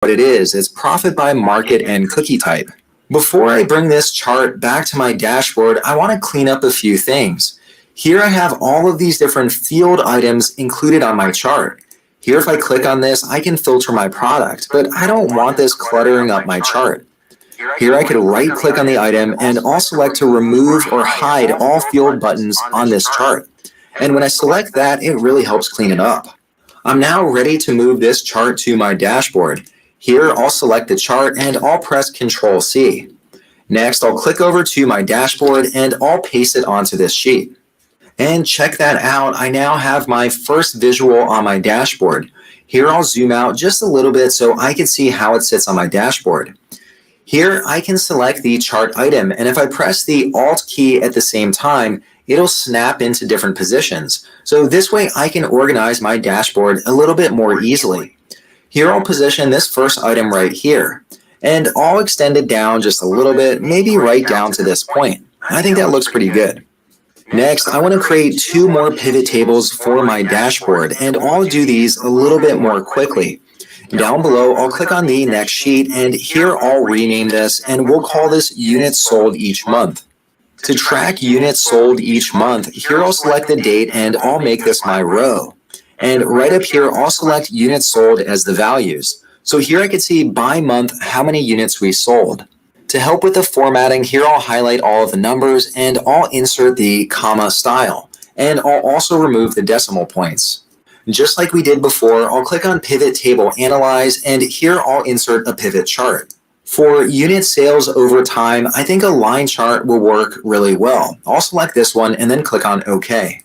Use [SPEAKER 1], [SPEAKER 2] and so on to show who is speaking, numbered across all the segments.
[SPEAKER 1] what it is. It's profit by market and cookie type. Before I bring this chart back to my dashboard, I want to clean up a few things. Here I have all of these different field items included on my chart. Here, if I click on this, I can filter my product, but I don't want this cluttering up my chart. Here I could right-click on the item and I'll select to remove or hide all field buttons on this chart. And when I select that, it really helps clean it up. I'm now ready to move this chart to my dashboard. Here, I'll select the chart and I'll press Ctrl+C. Next, I'll click over to my dashboard and I'll paste it onto this sheet. And check that out, I now have my first visual on my dashboard. Here I'll zoom out just a little bit so I can see how it sits on my dashboard. Here I can select the chart item, and if I press the Alt key at the same time, it'll snap into different positions. So this way I can organize my dashboard a little bit more easily. Here I'll position this first item right here, and I'll extend it down just a little bit, maybe right down to this point. I think that looks pretty good. Next, I want to create 2 more pivot tables for my dashboard, and I'll do these a little bit more quickly. Down below, I'll click on the next sheet, and here I'll rename this, and we'll call this Units Sold Each Month. To track units sold each month, here I'll select the date, and I'll make this my row. And right up here, I'll select Units Sold as the values. So here I can see by month how many units we sold. To help with the formatting, here I'll highlight all of the numbers and I'll insert the comma style. And I'll also remove the decimal points. Just like we did before, I'll click on Pivot Table Analyze, and here I'll insert a pivot chart. For unit sales over time, I think a line chart will work really well. I'll select this one and then click on OK.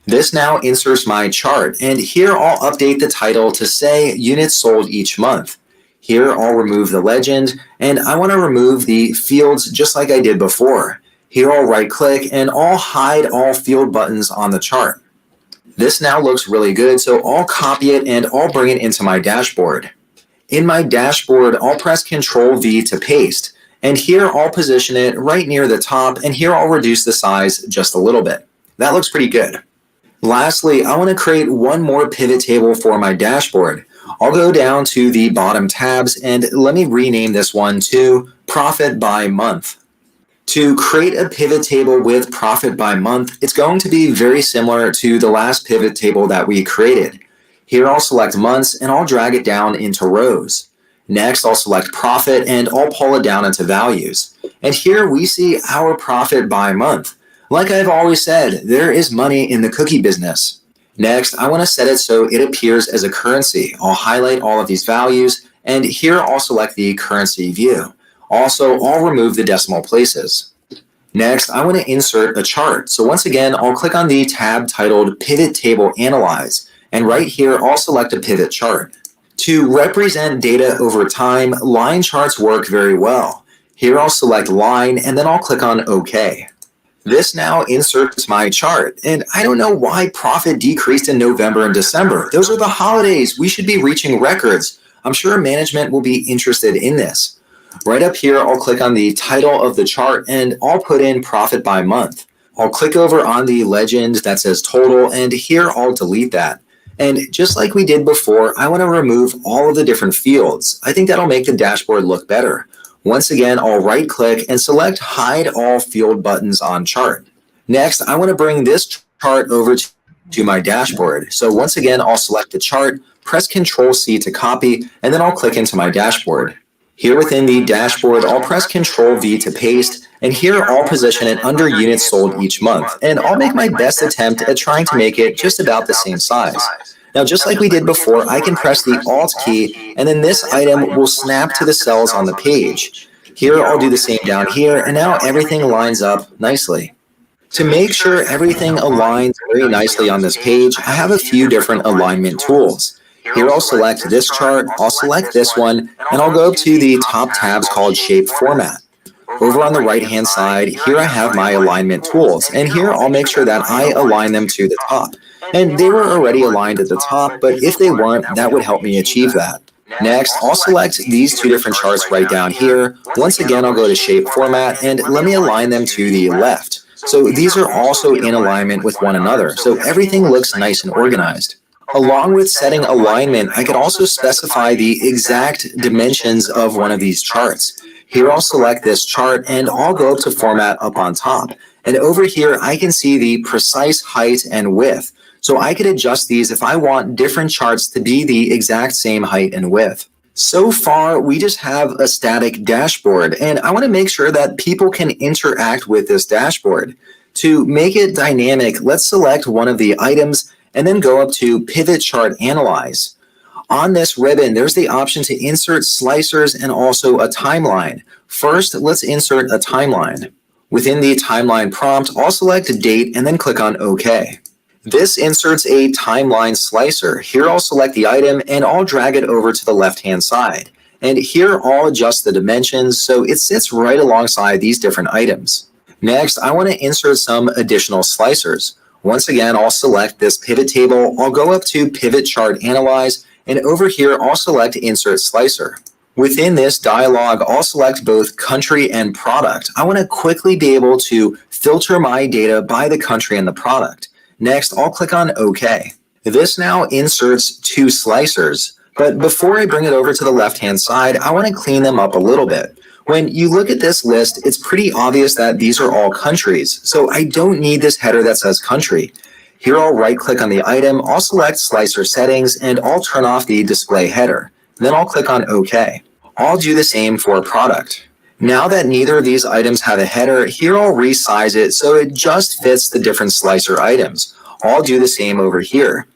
[SPEAKER 1] This now inserts my chart, and here I'll update the title to say Units Sold Each Month. Here I'll remove the legend, and I want to remove the fields just like I did before. Here I'll right-click and I'll hide all field buttons on the chart. This now looks really good, so I'll copy it and I'll bring it into my dashboard. In my dashboard, I'll press Ctrl+V to paste, and here I'll position it right near the top, and here I'll reduce the size just a little bit. That looks pretty good. Lastly, I want to create one more pivot table for my dashboard. I'll go down to the bottom tabs and let me rename this one to Profit by Month. To create a pivot table with profit by month, it's going to be very similar to the last pivot table that we created. Here I'll select months and I'll drag it down into rows. Next, I'll select profit and I'll pull it down into values. And here we see our profit by month. Like I've always said, there is money in the cookie business. Next, I want to set it so it appears as a currency. I'll highlight all of these values, and here I'll select the currency view. Also, I'll remove the decimal places. Next, I want to insert a chart. So once again, I'll click on the tab titled Pivot Table Analyze, and right here, I'll select a pivot chart. To represent data over time, line charts work very well. Here I'll select line, and then I'll click on OK. This now inserts my chart, and I don't know why profit decreased in November and December. Those are the holidays. We should be reaching records. I'm sure management will be interested in this. Right up here, I'll click on the title of the chart, and I'll put in profit by month. I'll click over on the legend that says total, and here I'll delete that. And just like we did before, I want to remove all of the different fields. I think that'll make the dashboard look better. Once again, I'll right-click and select Hide All Field Buttons on Chart. Next, I want to bring this chart over to my dashboard. So once again, I'll select the chart, press Ctrl+C to copy, and then I'll click into my dashboard. Here within the dashboard, I'll press Ctrl+V to paste, and here I'll position it under units sold each month. And I'll make my best attempt at trying to make it just about the same size. Now, just like we did before, I can press the Alt key, and then this item will snap to the cells on the page. Here, I'll do the same down here, and now everything lines up nicely. To make sure everything aligns very nicely on this page, I have a few different alignment tools. Here, I'll select this chart, I'll select this one, and I'll go up to the top tabs called Shape Format. Over on the right-hand side, here I have my alignment tools, and here I'll make sure that I align them to the top. And they were already aligned at the top, but if they weren't, that would help me achieve that. Next, I'll select these two different charts right down here. Once again, I'll go to Shape Format, and let me align them to the left. So these are also in alignment with one another, so everything looks nice and organized. Along with setting alignment, I could also specify the exact dimensions of one of these charts. Here I'll select this chart and I'll go up to Format up on top. And over here, I can see the precise height and width. So I could adjust these if I want different charts to be the exact same height and width. So far, we just have a static dashboard, and I want to make sure that people can interact with this dashboard. To make it dynamic, let's select one of the items and then go up to Pivot Chart Analyze. On this ribbon, there's the option to insert slicers and also a timeline. First, let's insert a timeline. Within the timeline prompt, I'll select Date and then click on OK. This inserts a timeline slicer. Here I'll select the item and I'll drag it over to the left-hand side. And here I'll adjust the dimensions so it sits right alongside these different items. Next, I want to insert some additional slicers. Once again, I'll select this pivot table. I'll go up to Pivot Chart Analyze, and over here I'll select Insert Slicer. Within this dialog, I'll select both country and product. I want to quickly be able to filter my data by the country and the product. Next, I'll click on OK. This now inserts two slicers, but before I bring it over to the left-hand side, I want to clean them up a little bit. When you look at this list, it's pretty obvious that these are all countries, so I don't need this header that says country. Here I'll right-click on the item, I'll select Slicer Settings, and I'll turn off the display header. Then I'll click on OK. I'll do the same for product. Now that neither of these items have a header, here I'll resize it so it just fits the different slicer items. I'll do the same over here.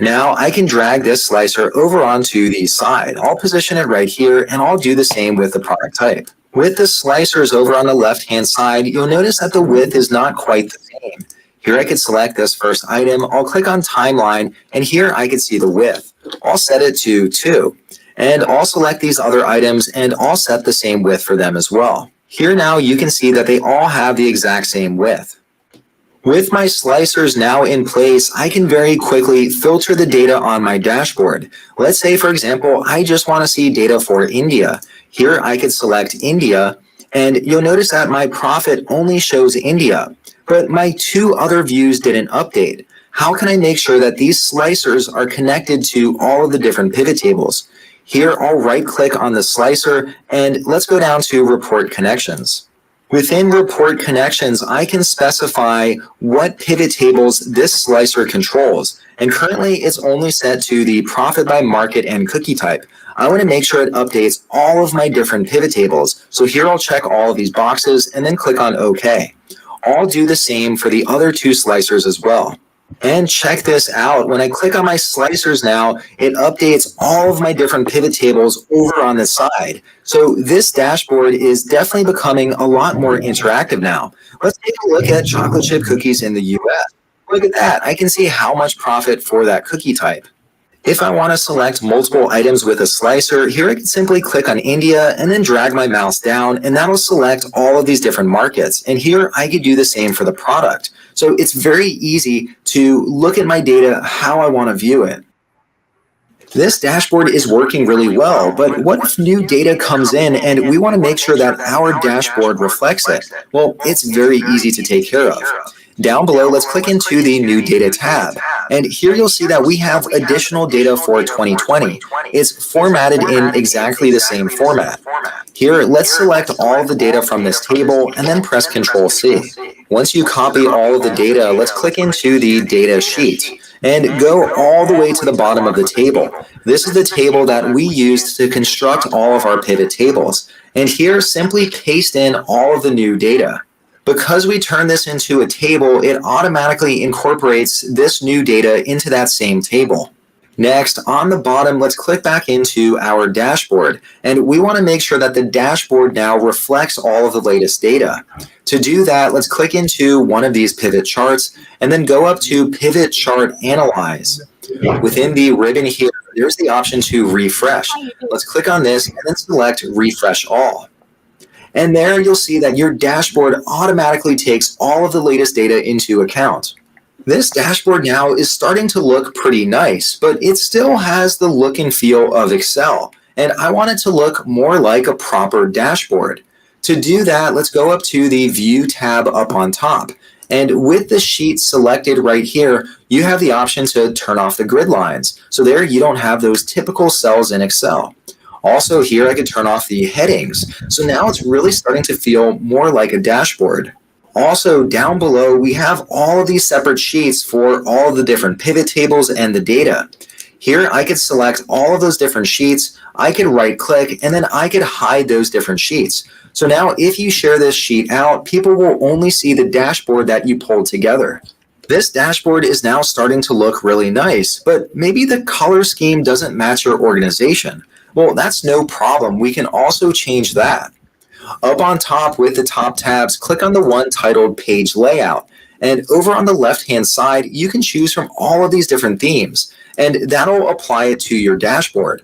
[SPEAKER 1] Now I can drag this slicer over onto the side. I'll position it right here and I'll do the same with the product type. With the slicers over on the left-hand side, you'll notice that the width is not quite the same. Here I could select this first item, I'll click on Timeline, and here I can see the width. I'll set it to 2. And I'll select these other items and I'll set the same width for them as well. Here now you can see that they all have the exact same width. With my slicers now in place, I can very quickly filter the data on my dashboard. Let's say, for example, I just want to see data for India. Here I could select India, and you'll notice that my profit only shows India, but my two other views didn't update. How can I make sure that these slicers are connected to all of the different pivot tables? Here, I'll right-click on the slicer, and let's go down to Report Connections. Within Report Connections, I can specify what pivot tables this slicer controls, and currently it's only set to the Profit by Market and Cookie type. I want to make sure it updates all of my different pivot tables, so here I'll check all of these boxes and then click on OK. I'll do the same for the other two slicers as well. And check this out, when I click on my slicers now, it updates all of my different pivot tables over on the side. So this dashboard is definitely becoming a lot more interactive now. Let's take a look at chocolate chip cookies in the US. Look at that, I can see how much profit for that cookie type. If I want to select multiple items with a slicer, here I can simply click on India and then drag my mouse down, and that'll select all of these different markets. And here I could do the same for the product. So it's very easy to look at my data how I want to view it. This dashboard is working really well, but what if new data comes in and we want to make sure that our dashboard reflects it? Well, it's very easy to take care of. Down below, let's click into the New Data tab. And here you'll see that we have additional data for 2020. It's formatted in exactly the same format. Here, let's select all of the data from this table and then press Ctrl-C. Once you copy all of the data, let's click into the Data Sheet and go all the way to the bottom of the table. This is the table that we used to construct all of our pivot tables. And here, simply paste in all of the new data. Because we turn this into a table, it automatically incorporates this new data into that same table. Next, on the bottom, let's click back into our dashboard. And we want to make sure that the dashboard now reflects all of the latest data. To do that, let's click into one of these pivot charts and then go up to Pivot Chart Analyze. Within the ribbon here, there's the option to refresh. Let's click on this and then select Refresh All. And there you'll see that your dashboard automatically takes all of the latest data into account. This dashboard now is starting to look pretty nice, but it still has the look and feel of Excel. And I want it to look more like a proper dashboard. To do that, let's go up to the View tab up on top. And with the sheet selected right here, you have the option to turn off the grid lines. So there you don't have those typical cells in Excel. Also here I could turn off the headings. So now it's really starting to feel more like a dashboard. Also down below, we have all of these separate sheets for all of the different pivot tables and the data. Here I could select all of those different sheets, I could right click, and then I could hide those different sheets. So now if you share this sheet out, people will only see the dashboard that you pulled together. This dashboard is now starting to look really nice, but maybe the color scheme doesn't match your organization. Well, that's no problem. We can also change that. Up on top with the top tabs, click on the one titled Page Layout. And over on the left-hand side, you can choose from all of these different themes, and that'll apply it to your dashboard.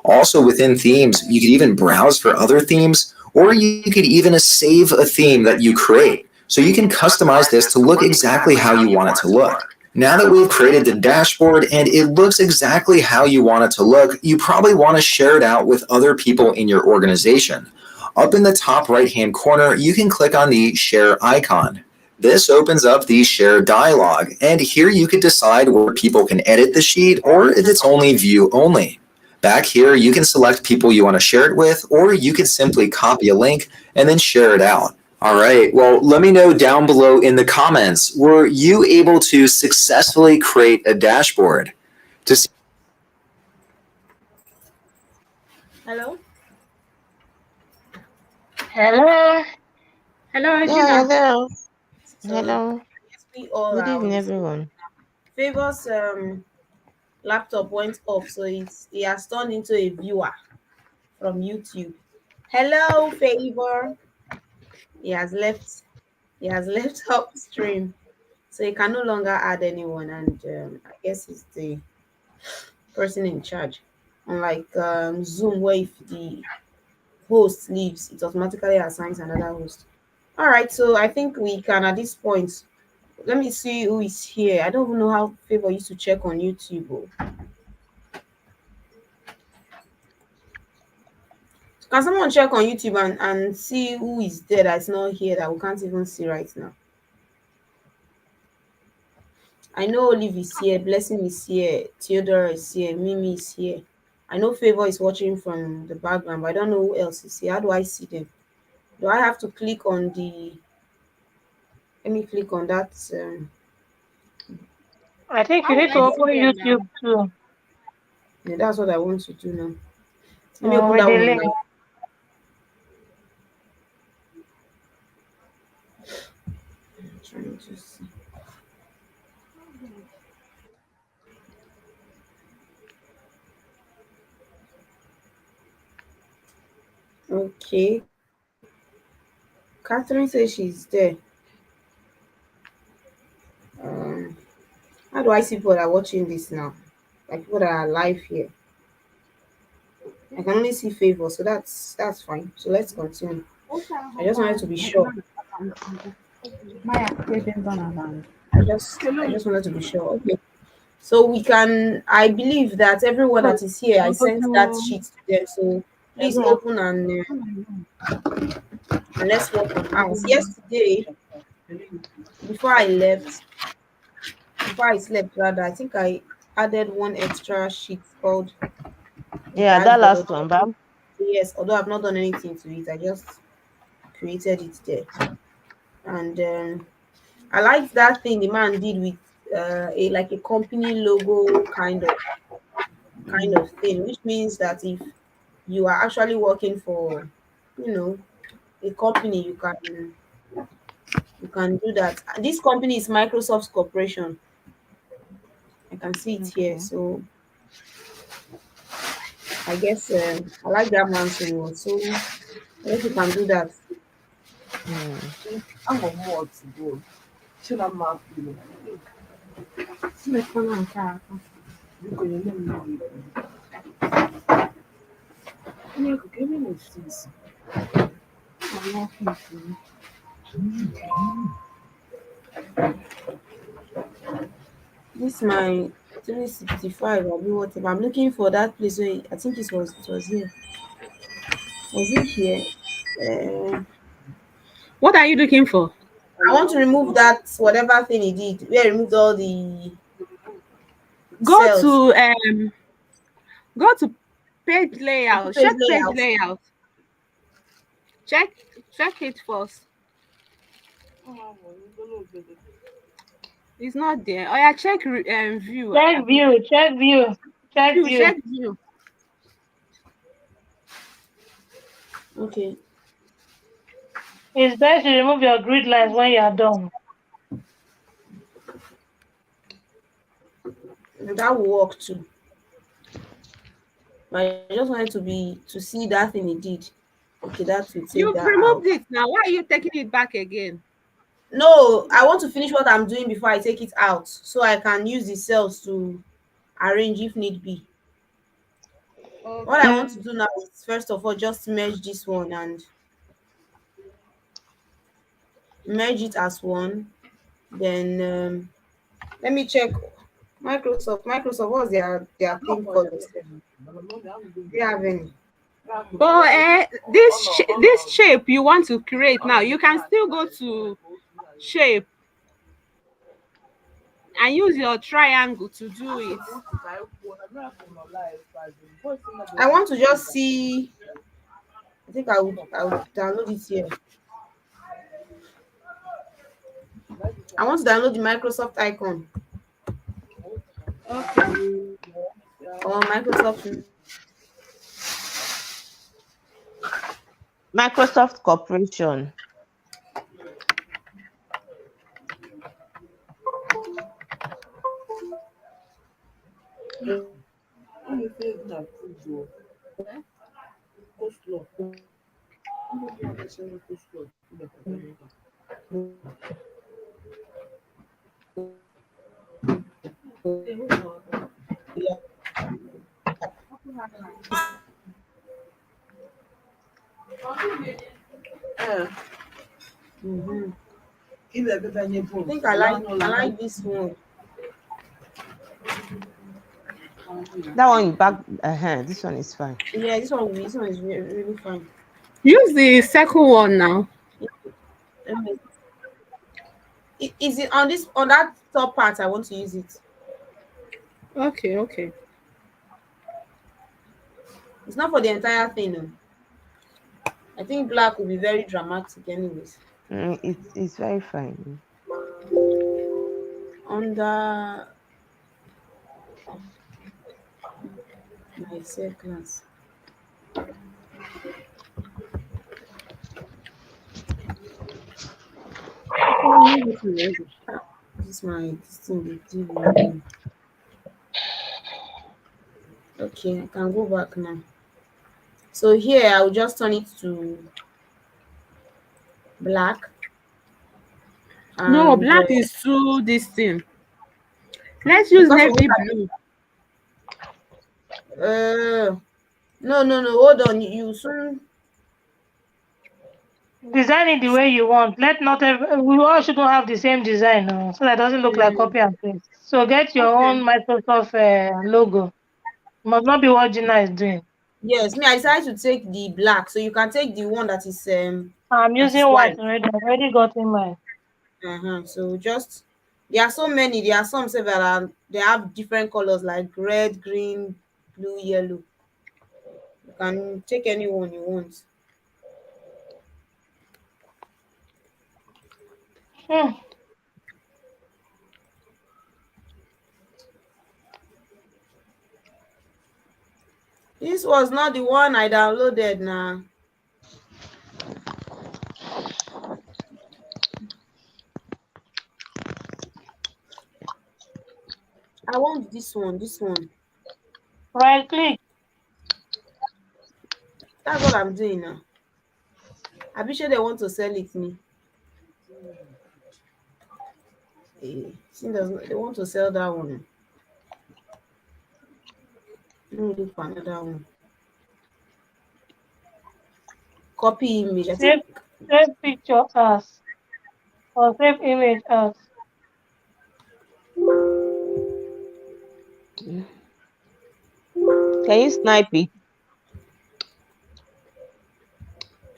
[SPEAKER 1] Also within themes, you could even browse for other themes, or you could even save a theme that you create. So you can customize this to look exactly how you want it to look. Now that we've created the dashboard and it looks exactly how you want it to look, you probably want to share it out with other people in your organization. Up in the top right-hand corner, you can click on the Share icon. This opens up the Share dialog, and here you could decide where people can edit the sheet or if it's only view only. Back here, you can select people you want to share it with, or you could simply copy a link and then share it out. All right, well, let me know down below in the comments, were you able to successfully create a dashboard? To see
[SPEAKER 2] Hello?
[SPEAKER 3] Hello.
[SPEAKER 2] Hello,
[SPEAKER 3] Yeah,
[SPEAKER 2] Regina.
[SPEAKER 3] hello.
[SPEAKER 2] So
[SPEAKER 3] Hello.
[SPEAKER 2] yes, we all
[SPEAKER 3] Good
[SPEAKER 2] are on
[SPEAKER 3] evening,
[SPEAKER 2] the same.
[SPEAKER 3] everyone.
[SPEAKER 2] Favor's laptop went off, so he has turned into a viewer from YouTube. Hello, Favor. He has left. He has left upstream, so he can no longer add anyone, and I guess he's the person in charge. Unlike Zoom, where if the host leaves, it automatically assigns another host. All right, so I think we can at this point. Let me see who is here. I don't even know how Favor used to check on YouTube. Oh. Can someone check on YouTube and see who is there that's not here that we can't even see right now? I know Olive is here, Blessing is here, Theodore is here, Mimi is here. I know Favor is watching from the background, but I don't know who else is here. How do I see them? Do I have to click on the? Let me click on that.
[SPEAKER 3] I think you
[SPEAKER 2] How would
[SPEAKER 3] need to
[SPEAKER 2] I see
[SPEAKER 3] open
[SPEAKER 2] them now?
[SPEAKER 3] YouTube too.
[SPEAKER 2] Yeah, that's what I want to do now. Let me open
[SPEAKER 3] With
[SPEAKER 2] that
[SPEAKER 3] the
[SPEAKER 2] one on
[SPEAKER 3] link.
[SPEAKER 2] my. Trying to see. Okay, Catherine says she's there. Um, how do I see people that are watching this now? Like people that are live here. I can only see Favor, so that's fine. So let's continue. I just wanted to be sure. I just wanted to be sure. Okay. So we can. I believe that everyone that is here, I sent that sheet to them. So please open and let's work on ours. Yesterday, before I left, before I slept rather, I think I added one extra sheet called
[SPEAKER 3] Yeah, that
[SPEAKER 2] dashboard.
[SPEAKER 3] last one, Bam.
[SPEAKER 2] Yes, although I've not done anything to it, I just created it there. And I like that thing the man did with a like a company logo kind of thing, which means that if you are actually working for, you know, a company, you can do that. This company is Microsoft Corporation. I can see it here.
[SPEAKER 3] Okay.
[SPEAKER 2] So I guess I like that man so much. So I guess you can do that.
[SPEAKER 3] Hmm.
[SPEAKER 2] This my 365. I'll be whatever. I'm looking for that place where I think it was here. Was it here? Uh,
[SPEAKER 4] What are you looking for?
[SPEAKER 2] I want to remove that whatever thing he did. Where he removed all the
[SPEAKER 4] Go
[SPEAKER 2] cells.
[SPEAKER 4] to page layout.
[SPEAKER 2] Page
[SPEAKER 4] Check page
[SPEAKER 2] layout.
[SPEAKER 4] layout. Check it first. It's not there. Oh yeah, check view.
[SPEAKER 3] Check view. Check view. Check view.
[SPEAKER 4] Check view.
[SPEAKER 2] Okay.
[SPEAKER 3] It's best to remove your grid lines when you are done.
[SPEAKER 2] That will work too. I just wanted to see that thing he did. Okay, that will take
[SPEAKER 4] You've
[SPEAKER 2] that
[SPEAKER 4] removed
[SPEAKER 2] out.
[SPEAKER 4] it now. Why are you taking it back again?
[SPEAKER 2] No, I want to finish what I'm doing before I take it out, so I can use the cells to arrange if need be.
[SPEAKER 4] Okay.
[SPEAKER 2] What I want to do now is first of all just merge this one and merge it as one. Then let me check Microsoft. What's their theme colors? Do you have any?
[SPEAKER 4] But this shape you want to create now, you can still go to shape and use your triangle to do it.
[SPEAKER 2] I want to just see. I think I would download it here. I want to download the Microsoft icon.
[SPEAKER 4] Okay.
[SPEAKER 2] Or
[SPEAKER 3] Microsoft Corporation.
[SPEAKER 2] Mhm. I think I like this one.
[SPEAKER 3] That one back. This one is fine.
[SPEAKER 2] Yeah, this one is really fine.
[SPEAKER 4] Use the second one now.
[SPEAKER 2] Is it on that top part? I want to use it.
[SPEAKER 4] Okay.
[SPEAKER 2] It's not for the entire thing. No. I think black will be very dramatic, anyways.
[SPEAKER 3] It's very fine.
[SPEAKER 2] Under my Excel class. This my thing. Okay, I can go back now. So here I will just turn it to black.
[SPEAKER 4] No,
[SPEAKER 2] And,
[SPEAKER 4] black is too this thing. Let's use navy blue.
[SPEAKER 2] No. Hold on. You soon.
[SPEAKER 3] Design it the way you want. We all shouldn't have the same design, so that doesn't look like copy and paste. So get your own Microsoft logo. Must not be what Gina is doing.
[SPEAKER 2] Yes, me. I decided to take the black, so you can take the one that is
[SPEAKER 3] I'm using white already. I've already gotten mine.
[SPEAKER 2] So just there are so many. There are some say that they have different colors like red, green, blue, yellow. You can take any one you want. This was not the one I downloaded now. I want this one.
[SPEAKER 3] Right click.
[SPEAKER 2] That's what I'm doing now. I'm sure they want to sell it me. They want to sell that one. Let me look for another one. Copy image.
[SPEAKER 3] Save picture as or save image as.
[SPEAKER 5] Can you snipe it?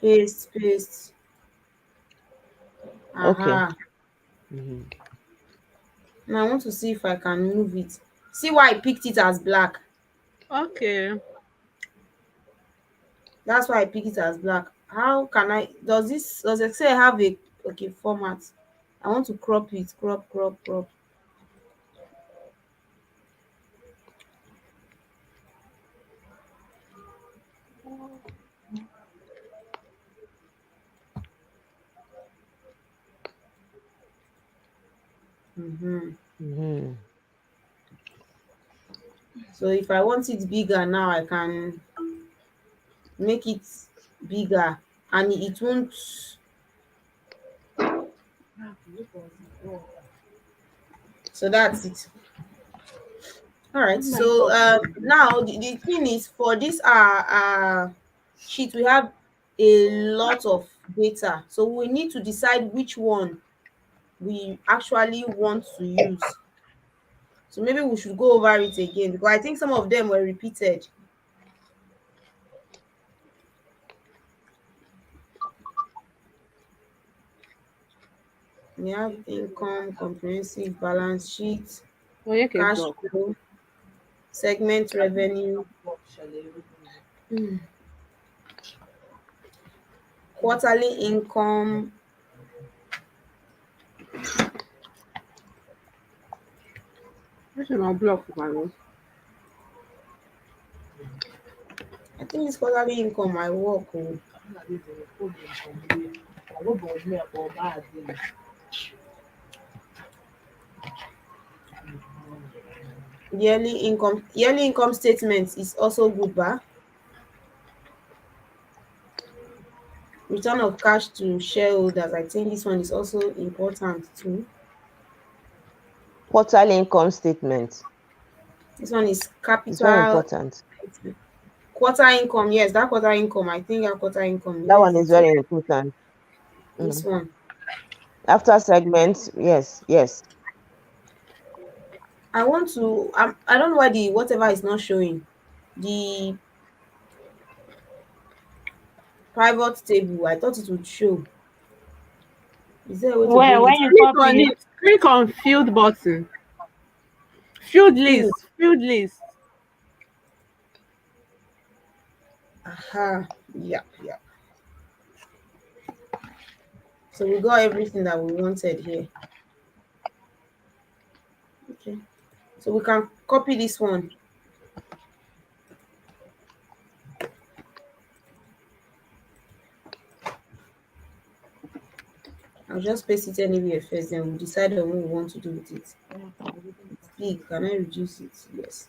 [SPEAKER 2] Paste.
[SPEAKER 5] Okay.
[SPEAKER 2] Aha.
[SPEAKER 5] Mhm.
[SPEAKER 2] Now I want to see if I can move it. See why I picked it as black.
[SPEAKER 4] Okay.
[SPEAKER 2] That's why I picked it as black. How can I, does Excel have a, okay, format? I want to crop it, crop. Mhm.
[SPEAKER 5] Mhm.
[SPEAKER 2] So if I want it bigger now, I can make it bigger and it won't. So that's it. All right.
[SPEAKER 4] Oh my
[SPEAKER 2] So
[SPEAKER 4] God.
[SPEAKER 2] now the thing is, for this sheet, we have a lot of data. So we need to decide which one we actually want to use. So maybe we should go over it again because I think some of them were repeated. We have income, comprehensive balance sheet,
[SPEAKER 4] Oye que
[SPEAKER 2] cash
[SPEAKER 4] block.
[SPEAKER 2] flow, segment revenue, quarterly income.
[SPEAKER 4] This is not block my room.
[SPEAKER 2] I think this quarterly income might work. Oh. Yearly income statement is also good, ba? Return of cash to shareholders. I think this one is also important too.
[SPEAKER 5] Quarterly income statement.
[SPEAKER 2] This one is
[SPEAKER 5] It's very
[SPEAKER 2] capital.
[SPEAKER 5] important.
[SPEAKER 2] Quarter income, yes, that quarter income. I think that quarter income.
[SPEAKER 5] That
[SPEAKER 2] Where is
[SPEAKER 5] one is
[SPEAKER 2] it?
[SPEAKER 5] very important.
[SPEAKER 2] This
[SPEAKER 5] Mm.
[SPEAKER 2] one.
[SPEAKER 5] After segments, yes.
[SPEAKER 2] I want to. I don't know why the whatever is not showing. The pivot table. I thought it would show. Is there a way to
[SPEAKER 3] Where
[SPEAKER 2] bring
[SPEAKER 3] when
[SPEAKER 2] it?
[SPEAKER 3] you
[SPEAKER 4] Click on
[SPEAKER 3] copy,
[SPEAKER 4] it. Click on field button. Field
[SPEAKER 2] Field.
[SPEAKER 4] list. Field list.
[SPEAKER 2] Aha. Yeah. So we got everything that we wanted here. Okay. So we can copy this one. I'll just paste it anywhere first, then we'll decide on what we want to do with it. It's big. Can I reduce it? Yes.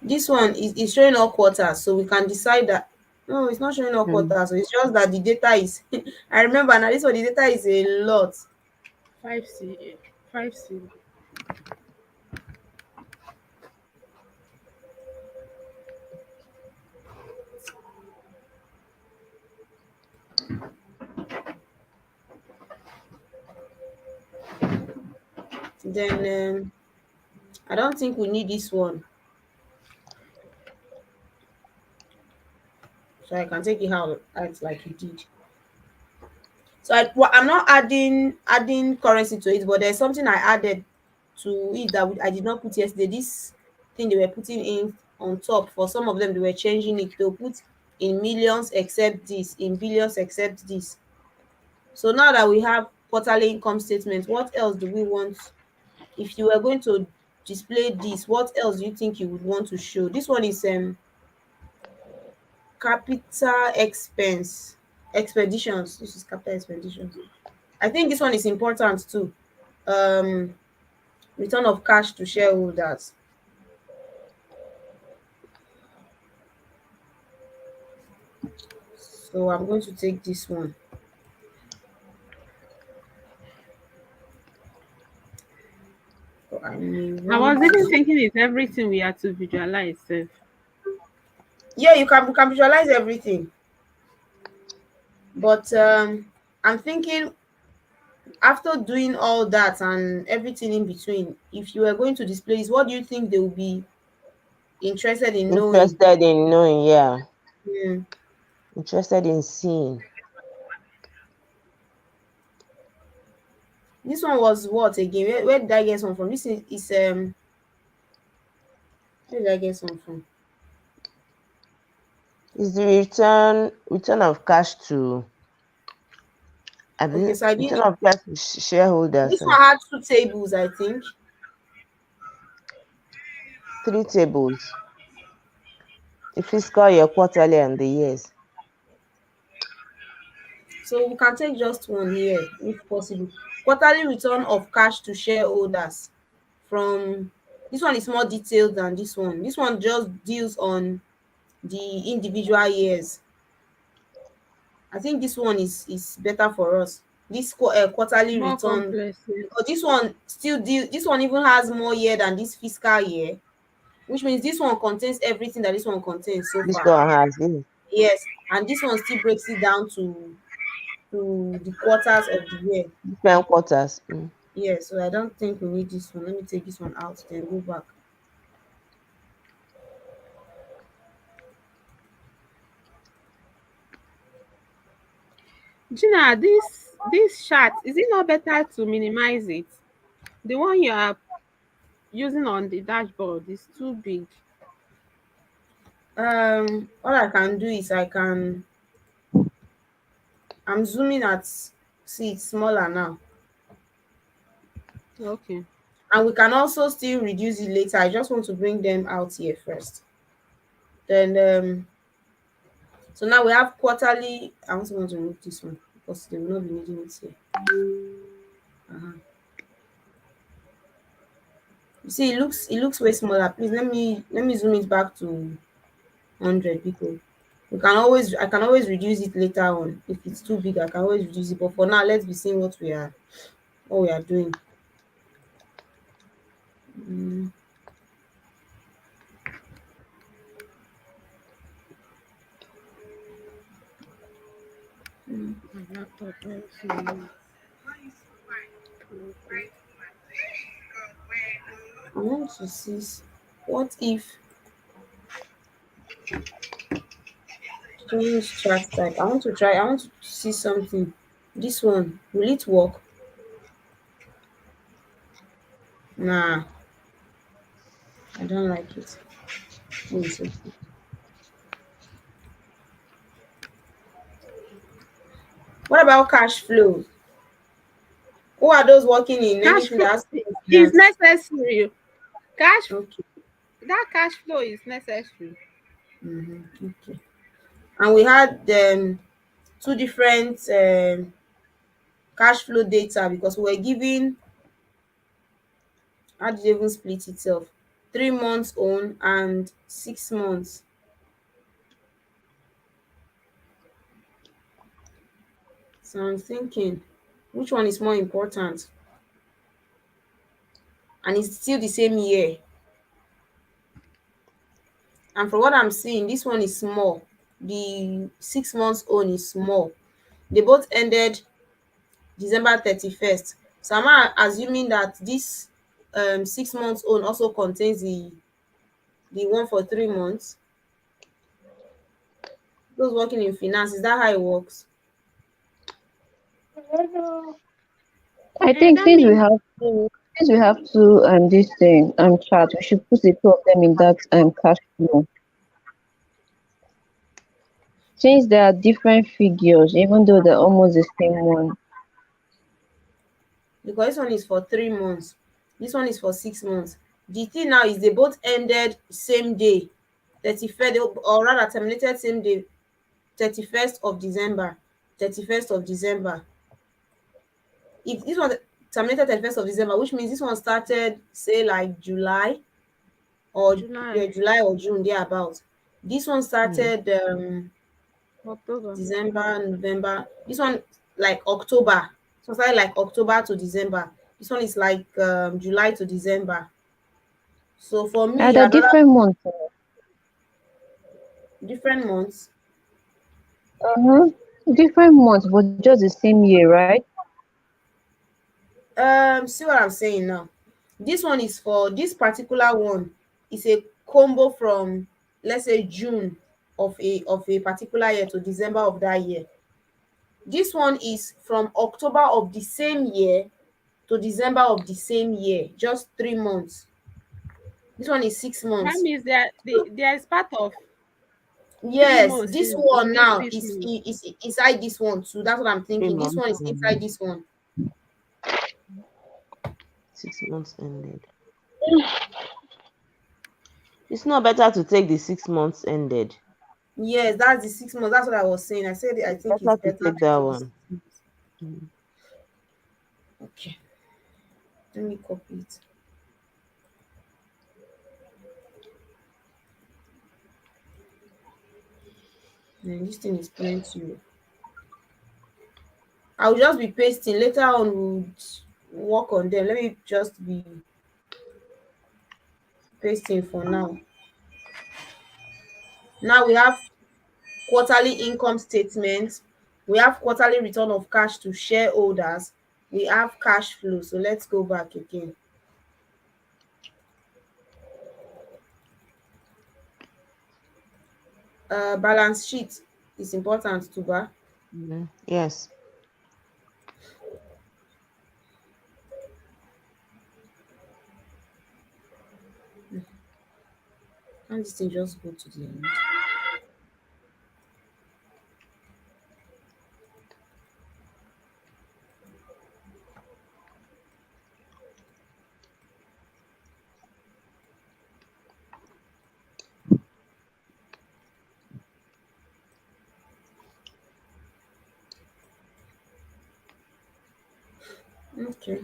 [SPEAKER 2] This one is showing all quarters, so we can decide that. No, it's not showing all
[SPEAKER 5] Mm.
[SPEAKER 2] quarters. So it's just that the data is. I remember now. This one, the data is a lot.
[SPEAKER 4] 5C. 5C.
[SPEAKER 2] Then I don't think we need this one, so I can take it out like you did. So I'm not adding currency to it, but there's something I added to it that I did not put yesterday. This thing they were putting in on top, for some of them they were changing it. They'll put in millions except this, in billions except this. So now that we have quarterly income statement, what else do we want? If you were going to display this, what else do you think you would want to show? This one is capital expense expeditions. This is capital expeditions. I think this one is important too. Um, return of cash to shareholders. So I'm going to take this one. So I may
[SPEAKER 4] I was
[SPEAKER 2] want
[SPEAKER 4] even
[SPEAKER 2] this.
[SPEAKER 4] thinking it's everything we had to visualize. Sef.
[SPEAKER 2] Yeah, you can visualize everything, but I'm thinking after doing all that and everything in between, if you were going to display this, what do you think they will be interested in knowing?
[SPEAKER 5] Interested in knowing, yeah.
[SPEAKER 2] Mm.
[SPEAKER 5] Interested in seeing.
[SPEAKER 2] This one was what again? Where did I get some from? This is where did I get some from?
[SPEAKER 5] Is the return of cash to
[SPEAKER 2] Okay, so I did
[SPEAKER 5] return of cash to shareholders.
[SPEAKER 2] this one had 2 tables, I think.
[SPEAKER 5] 3 tables. The fiscal year, quarterly, and the years.
[SPEAKER 2] So we can take just one here, if possible. Quarterly return of cash to shareholders. From this one is more detailed than this one. This one just deals on the individual years. I think this one is better for us. This quarterly
[SPEAKER 4] More
[SPEAKER 2] return,
[SPEAKER 4] complex. Yes.
[SPEAKER 2] because this one still this one even has more year than this fiscal year, which means this one contains everything that this one contains so
[SPEAKER 5] This
[SPEAKER 2] far.
[SPEAKER 5] one has this.
[SPEAKER 2] Yes, and this one still breaks it down to the quarters of the year.
[SPEAKER 5] Different quarters.
[SPEAKER 2] Yeah, so I don't think we need this one. Let me take this one out, then go back.
[SPEAKER 4] Gina, this chart, is it not better to minimize it? The one you are using on the dashboard is too big.
[SPEAKER 2] All I can do is I'm zooming at, see it's smaller now.
[SPEAKER 4] Okay.
[SPEAKER 2] And we can also still reduce it later. I just want to bring them out here first. Then so now we have quarterly. I also want to remove this one because they will not be needing it here. You see, it looks way smaller. Please let me zoom it back to 100 people. I can always reduce it later on. If it's too big, I can always reduce it. But for now, let's be seeing what we are doing.
[SPEAKER 4] My laptop also.
[SPEAKER 2] I want to see what if change chart type. I want to see something. This one, will it work? Nah, I don't like it. Let me see. What about cash flow? Who are those working in
[SPEAKER 4] Cash
[SPEAKER 2] anything
[SPEAKER 4] flow
[SPEAKER 2] that has to do with
[SPEAKER 4] is
[SPEAKER 2] finance?
[SPEAKER 4] necessary. Cash
[SPEAKER 2] Okay.
[SPEAKER 4] that cash flow is necessary.
[SPEAKER 2] Okay. And we had two different cash flow data because we were given, how did it even split itself? 3 months own and 6 months. So I'm thinking, which one is more important? And it's still the same year. And from what I'm seeing, this one is small. The 6 months own is small. They both ended December 31st. So I'm assuming that this 6 months own also contains the one for 3 months. Those working in finance, is that how it works?
[SPEAKER 6] I
[SPEAKER 4] Eh,
[SPEAKER 6] think
[SPEAKER 4] that means
[SPEAKER 6] since we have to this thing chart, we should put the two of them in that cash flow. Since there are different figures, even though they're almost the same one.
[SPEAKER 2] Because this one is for 3 months, this one is for 6 months. The thing now is they both ended same day, 31st, or rather terminated same day, 31st of December. 31st of December. If this one terminated 31st of December, which means this one started, say, like July or
[SPEAKER 4] July,
[SPEAKER 2] yeah, July or June, thereabout. This one started
[SPEAKER 4] October.
[SPEAKER 2] December, November. This one like October. So started like October to December. This one is like July to December. So for me,
[SPEAKER 6] They're
[SPEAKER 2] I'd rather
[SPEAKER 6] different months.
[SPEAKER 2] different months.
[SPEAKER 6] Uh-huh. Different months, but just the same year, right?
[SPEAKER 2] See what I'm saying now. This one is for this particular one. It's a combo from, let's say, June of a particular year to December of that year. This one is from October of the same year to December of the same year, just 3 months. This one is 6
[SPEAKER 4] That
[SPEAKER 2] months.
[SPEAKER 4] means that there is part of 3
[SPEAKER 2] Yes,
[SPEAKER 4] months
[SPEAKER 2] this
[SPEAKER 4] in
[SPEAKER 2] one
[SPEAKER 4] this
[SPEAKER 2] now
[SPEAKER 4] 6 months.
[SPEAKER 2] is inside this one too. That's what I'm
[SPEAKER 5] 3
[SPEAKER 2] thinking. This
[SPEAKER 5] months.
[SPEAKER 2] one is inside this one.
[SPEAKER 5] 6 months ended. It's not better to take the 6 months ended.
[SPEAKER 2] Yes, that's the 6 months. That's what I was saying. I said I think it's
[SPEAKER 5] Better to
[SPEAKER 2] better
[SPEAKER 5] take
[SPEAKER 2] to
[SPEAKER 5] that
[SPEAKER 2] take the
[SPEAKER 5] one.
[SPEAKER 2] 6 months.
[SPEAKER 5] Mm.
[SPEAKER 2] Okay, let me copy it. And this thing is plenty. I'll just be pasting. Later on, we'll work on them. Let me just be pasting for now. Now we have quarterly income statements. We have quarterly return of cash to shareholders. We have cash flow. So let's go back again. Balance sheet is important to buy.
[SPEAKER 5] Yes.
[SPEAKER 2] And this thing just go to the end. Okay.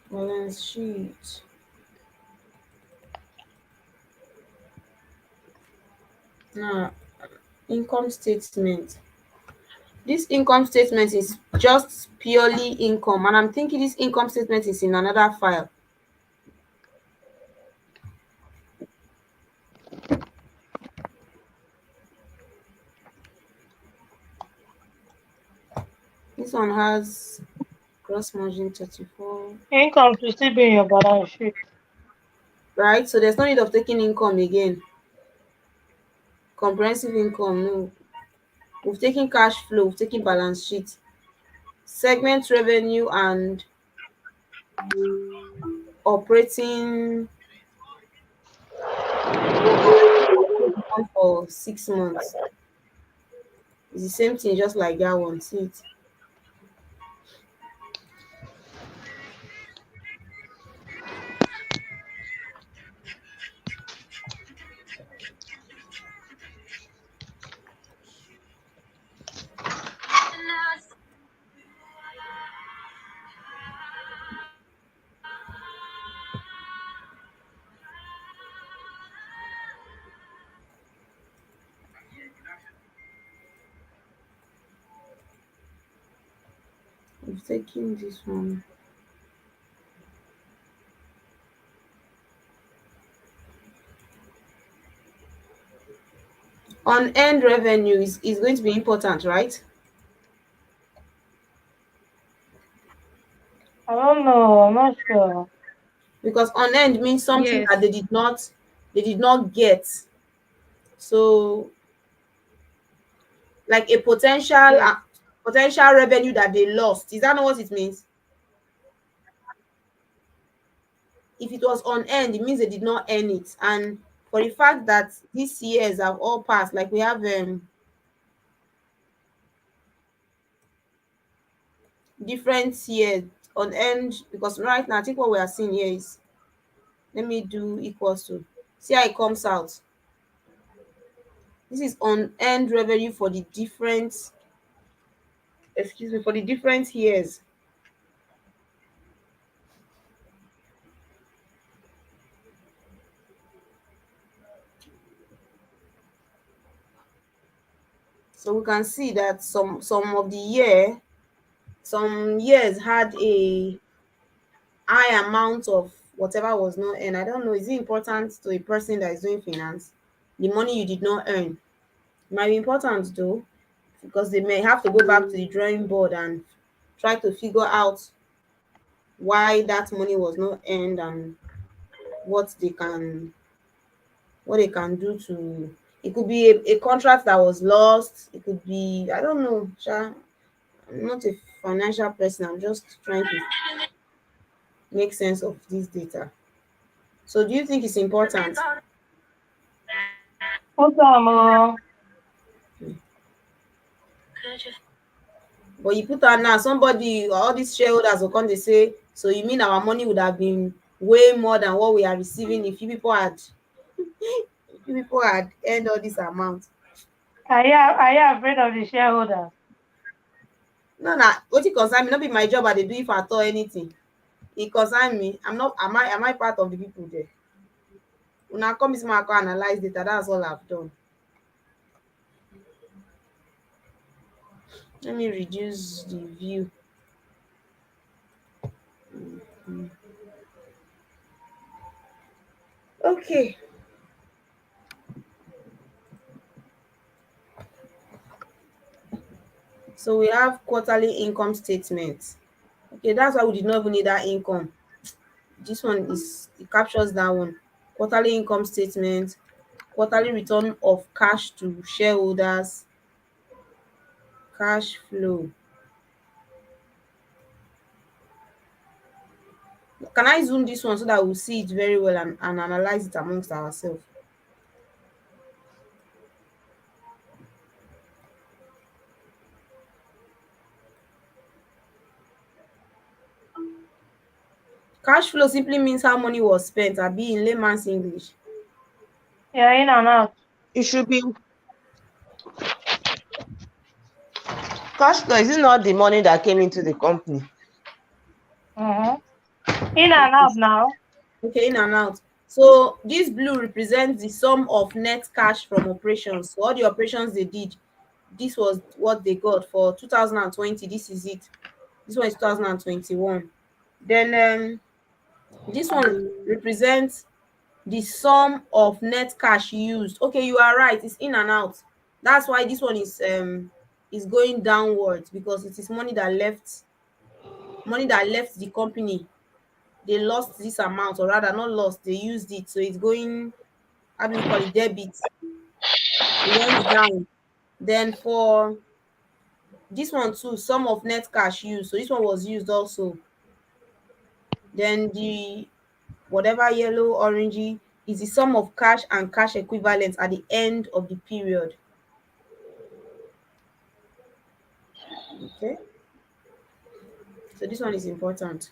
[SPEAKER 2] Balance sheet. Now, income statement. This income statement is just purely income, and I'm thinking this income statement is in another file. This one has gross margin 34,
[SPEAKER 3] Income should still be in your balance sheet.
[SPEAKER 2] right? So there's no need of taking income again. Comprehensive income, no. We've taken cash flow, we've taken balance sheet. Segment revenue and operating for 6 months. It's the same thing, just like that one. See it. We've taken this one. Unearned revenue is going to be important, right?
[SPEAKER 3] I don't know. I'm not sure.
[SPEAKER 2] Because unearned means something
[SPEAKER 4] Yes.
[SPEAKER 2] that they did not get. So like a
[SPEAKER 4] Yes.
[SPEAKER 2] potential revenue that they lost. Is that not what it means? If it was unearned, it means they did not earn it. And for the fact that these years have all passed, like we have different years unearned, because right now I think what we are seeing here is, let me do equals to, see how it comes out. This is unearned revenue for the different, excuse me, for the different years. So we can see that some of the year, some years had a high amount of whatever was not earned. I don't know, is it important to a person that is doing finance? The money you did not earn. It might be important though, because they may have to go back to the drawing board and try to figure out why that money was not earned and what they can do to It could be a contract that was lost. It could be, I don't know. I'm not a financial person. I'm just trying to make sense of this data. So do you think it's important?
[SPEAKER 3] Put them.
[SPEAKER 2] But you put on now, somebody, all these shareholders will come, they say, so you mean our money would have been way more than what we are receiving if you people had earned all this amount?
[SPEAKER 3] Are you afraid of the shareholders?
[SPEAKER 2] No, what it concern me, not be my job I dey do if I thought anything. It concern me. I'm not, am I part of the people there? When I come, I can analyze data, that's all I've done. Let me reduce the view. Okay. So we have quarterly income statement. Okay, that's why we did not even need that income. This one it captures that one. Quarterly income statement, quarterly return of cash to shareholders, cash flow. Can I zoom this one so that we'll see it very well and analyze it amongst ourselves? Cash flow simply means how money was spent, or be in layman's English.
[SPEAKER 3] Yeah, in and out.
[SPEAKER 5] It should be cash flow. Is it not the money that came into the company?
[SPEAKER 3] In and out now.
[SPEAKER 2] Okay, in and out. So this blue represents the sum of net cash from operations. So all the operations they did, this was what they got for 2020. This is it. This one is 2021. Then this one represents the sum of net cash used. Okay, you are right. It's in and out. That's why this one is going downwards, because it is money that left the company. They lost this amount, or rather not lost, they used it, so it's going, how do we call it, debit. It went down. Then for this one too, sum of net cash used, so this one was used also. Then the whatever yellow orangey is the sum of cash and cash equivalents at the end of the period. Okay, so this one is important.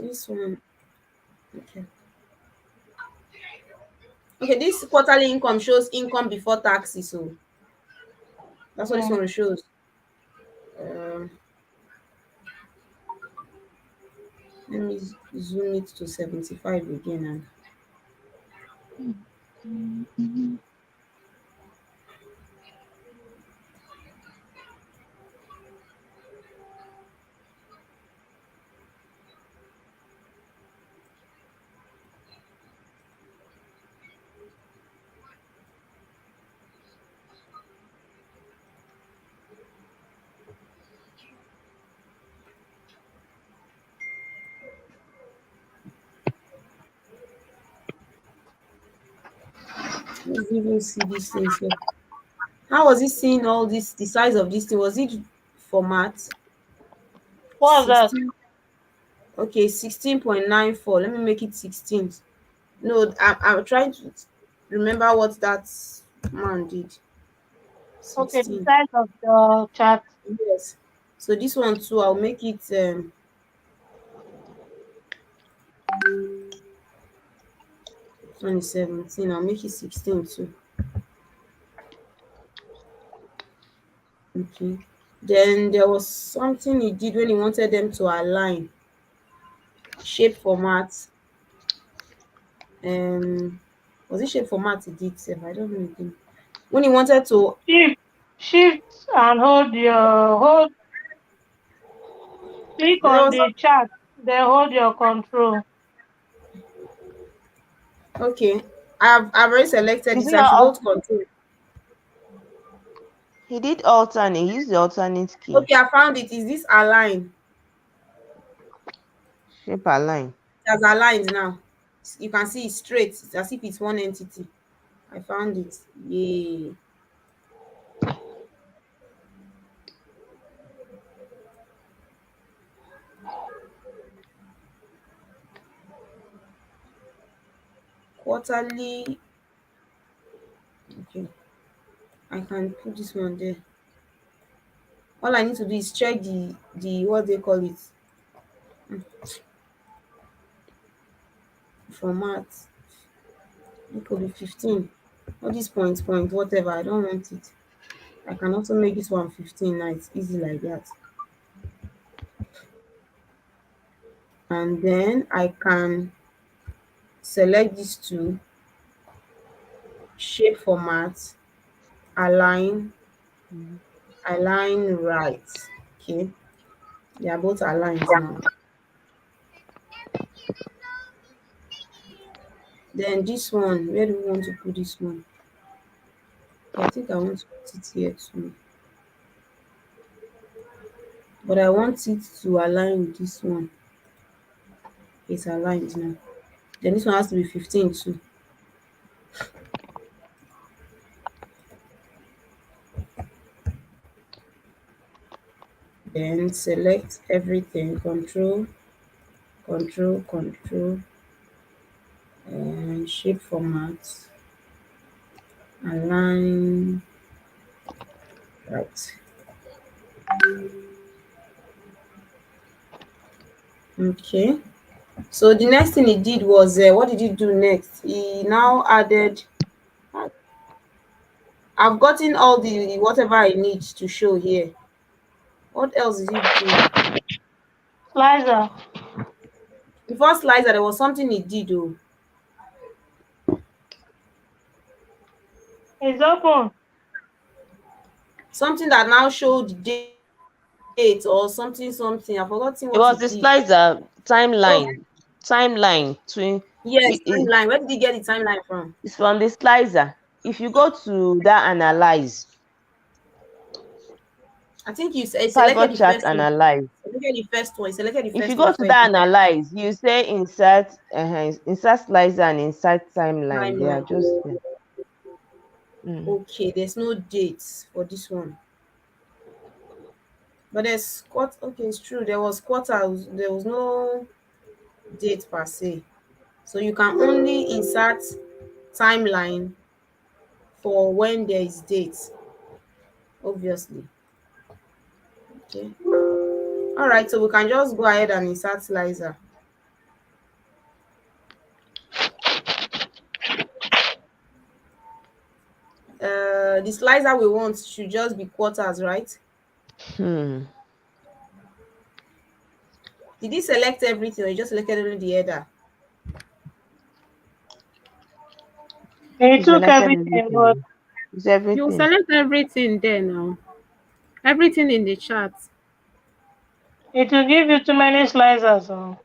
[SPEAKER 2] This one, okay. Okay, this quarterly income shows income before taxes, so that's what this one shows. Let me zoom it to 75 again. Let's even see these things here. How was it seeing all this? The size of this thing, was it format?
[SPEAKER 3] What's that?
[SPEAKER 2] 16, okay, 16.94. Let me make it 16. No, I'm trying to remember what that man did.
[SPEAKER 3] Okay, the
[SPEAKER 2] 16.
[SPEAKER 3] size of the chart.
[SPEAKER 2] Yes. So this one too, I'll make it 2017. I'll make it 16 too. Okay. Then there was something he did when he wanted them to align. Shape format. Was it shape format he did? I don't know again. When he wanted to
[SPEAKER 3] Shift and hold. Click
[SPEAKER 2] there
[SPEAKER 3] on
[SPEAKER 2] was
[SPEAKER 3] the chart. Then hold your control.
[SPEAKER 2] okay. I've already selected
[SPEAKER 5] Is
[SPEAKER 2] this.
[SPEAKER 5] it
[SPEAKER 2] I should
[SPEAKER 5] not
[SPEAKER 2] hold control.
[SPEAKER 5] He did alternate. He used the alternate key.
[SPEAKER 2] Okay, I found it. Is this align?
[SPEAKER 5] Shape align.
[SPEAKER 2] It has aligned now. You can see it's straight. It's as if it's one entity. I found it. Yay. Quarterly. Okay. I can put this one there. All I need to do is check the what they call it. Format. It could be 15. All these points, whatever. I don't want it. I can also make this one 15 now. It's easy like that. And then I can select these two, shape format, align, align right. Okay, they are both aligned now. Then this one, where do we want to put this one? Okay, I think I want to put it here too, but I want it to align with this one. It's aligned now. Then this one has to be 15 too. Then select everything, control, and shape format, align right. Okay, so the next thing he did was what did he do next? He now added, I've gotten all the whatever I need to show here. What else did he do?
[SPEAKER 3] Slicer.
[SPEAKER 2] Before slicer, there was something he did though.
[SPEAKER 3] It's open.
[SPEAKER 2] Something that now showed the date or something. I've forgotten
[SPEAKER 5] It
[SPEAKER 2] what
[SPEAKER 5] was
[SPEAKER 2] he
[SPEAKER 5] the
[SPEAKER 2] did.
[SPEAKER 5] slicer
[SPEAKER 2] Oh,
[SPEAKER 5] timeline.
[SPEAKER 2] yes, timeline. Where did he get the timeline from?
[SPEAKER 5] It's from the slicer. If you go to that analyze,
[SPEAKER 2] I think you selected
[SPEAKER 5] pivot
[SPEAKER 2] the
[SPEAKER 5] chart
[SPEAKER 2] first one.
[SPEAKER 5] analyze.
[SPEAKER 2] Selected the first one. Selected the
[SPEAKER 5] If
[SPEAKER 2] first
[SPEAKER 5] you
[SPEAKER 2] one
[SPEAKER 5] go to
[SPEAKER 2] first.
[SPEAKER 5] that analyze, you say insert slicer and insert timeline. They are
[SPEAKER 2] Timeline.
[SPEAKER 5] just there.
[SPEAKER 2] Okay, there's no dates for this one. But there's okay, it's true. There was quarters, there was no date per se. So you can only insert timeline for when there is date, obviously. Okay. All right, so we can just go ahead and insert slicer. The slicer we want should just be quarters, right? Did he select everything or he just selected only the header?
[SPEAKER 3] He took everything, but
[SPEAKER 5] It's everything.
[SPEAKER 4] You select everything there now. Everything in the chart.
[SPEAKER 3] it will give you too many slicers. So.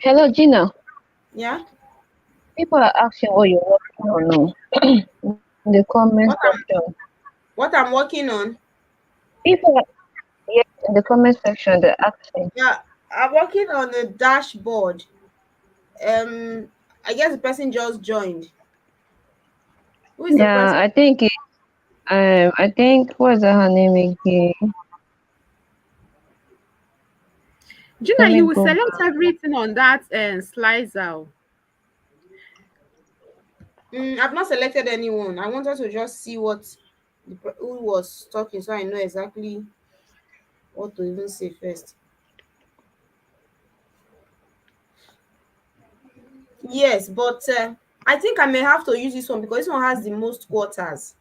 [SPEAKER 6] Hello, Gina.
[SPEAKER 2] Yeah.
[SPEAKER 6] People are asking what you're working on now. In the comment section.
[SPEAKER 2] What I'm working on?
[SPEAKER 6] People are, yes, in the comment section, they're asking.
[SPEAKER 2] Yeah, I'm working on the dashboard. I guess the person just joined. Who is the person?
[SPEAKER 6] I think I think what's her name again?
[SPEAKER 4] Gina, you will select everything on that slicer.
[SPEAKER 2] I've not selected anyone. I wanted to just see who was talking, so I know exactly what to even say first. Yes, but I think I may have to use this one because this one has the most quarters,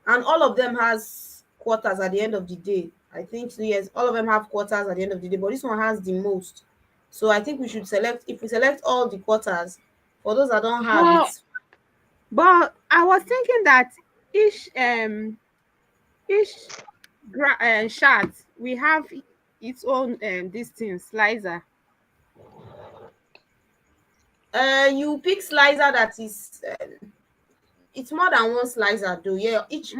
[SPEAKER 2] and all of them has quarters at the end of the day. I think so, yes, all of them have quarters at the end of the day, but this one has the most. So I think we should select, if we select all the quarters, for those that don't have it.
[SPEAKER 4] But I was thinking that each chart we have its own this thing slicer.
[SPEAKER 2] You pick slicer that is it's more than one slicer though. Yeah, each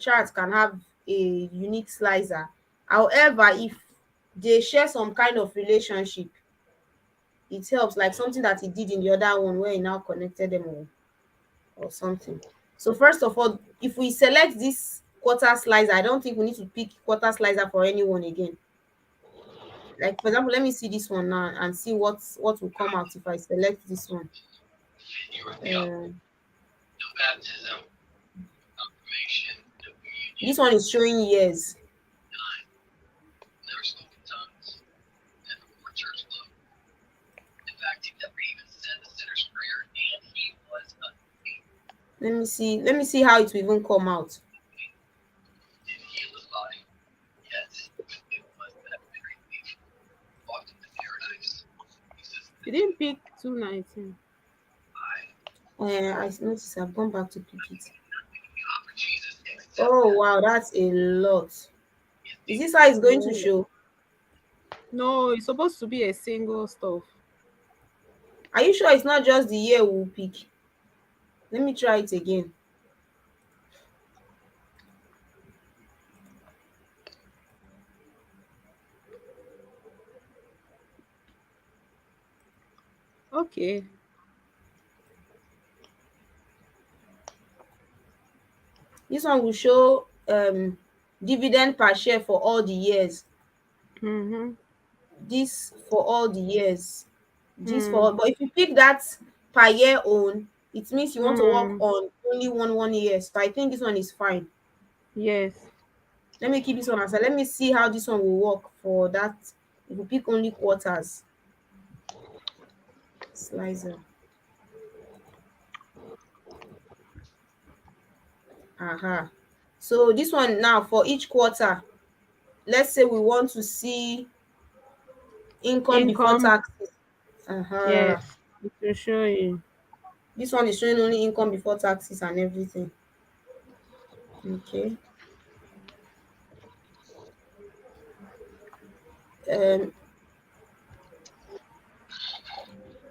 [SPEAKER 2] chart can have a unique slicer. However, if they share some kind of relationship, it helps, like something that he did in the other one where he now connected them all or something. So first of all, if we select this quarter slicer, I don't think we need to pick quarter slicer for anyone again. Like for example, let me see this one now and see what will come out if I select this one. This one is showing years. Let me see how it will even come out.
[SPEAKER 4] You didn't pick 219.
[SPEAKER 2] I noticed I've gone back to pick it. Oh wow, that's a lot. Is this how it's going to show?
[SPEAKER 4] No, it's supposed to be a single stuff.
[SPEAKER 2] Are you sure it's not just the year we'll pick? Let me try it again.
[SPEAKER 4] Okay.
[SPEAKER 2] This one will show dividend per share for all the years.
[SPEAKER 4] Mm-hmm.
[SPEAKER 2] This for all the years. This for but if you pick that per year own, it means you want to work on only one year. So I think this one is fine.
[SPEAKER 4] Yes.
[SPEAKER 2] Let me keep this one aside. Let me see how this one will work for that. If you pick only quarters. Slicer. Aha. So this one now for each quarter, let's say we want to see income before taxes.
[SPEAKER 4] Yes, it will show you.
[SPEAKER 2] This one is showing only income before taxes and everything. Okay.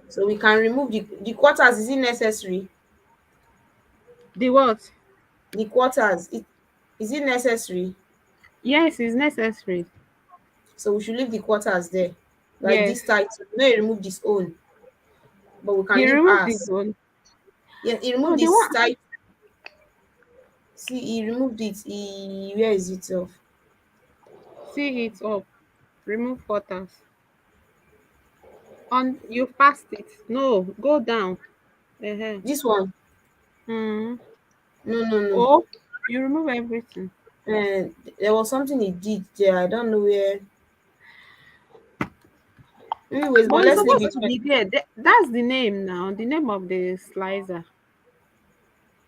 [SPEAKER 2] So we can remove the quarters. Is it necessary?
[SPEAKER 4] The what?
[SPEAKER 2] The quarters. Is it necessary?
[SPEAKER 4] Yes, it's necessary.
[SPEAKER 2] So we should leave the quarters there. Like
[SPEAKER 4] Yes.
[SPEAKER 2] this title. No, remove this own. But we can
[SPEAKER 4] He
[SPEAKER 2] leave
[SPEAKER 4] removed
[SPEAKER 2] as.
[SPEAKER 4] this one.
[SPEAKER 2] Yeah, he
[SPEAKER 4] No,
[SPEAKER 2] removed
[SPEAKER 4] the
[SPEAKER 2] this
[SPEAKER 4] one.
[SPEAKER 2] title. See, he removed it. Where is it off?
[SPEAKER 4] See it up. Remove quarters. On you passed it. No, go down.
[SPEAKER 2] This one.
[SPEAKER 4] Mm.
[SPEAKER 2] No.
[SPEAKER 4] Oh, you remove everything.
[SPEAKER 2] There was something he did there. I don't know where. Anyways, but
[SPEAKER 4] But it's
[SPEAKER 2] let's leave
[SPEAKER 4] supposed
[SPEAKER 2] it.
[SPEAKER 4] to be there. That's the name now. The name of the slicer.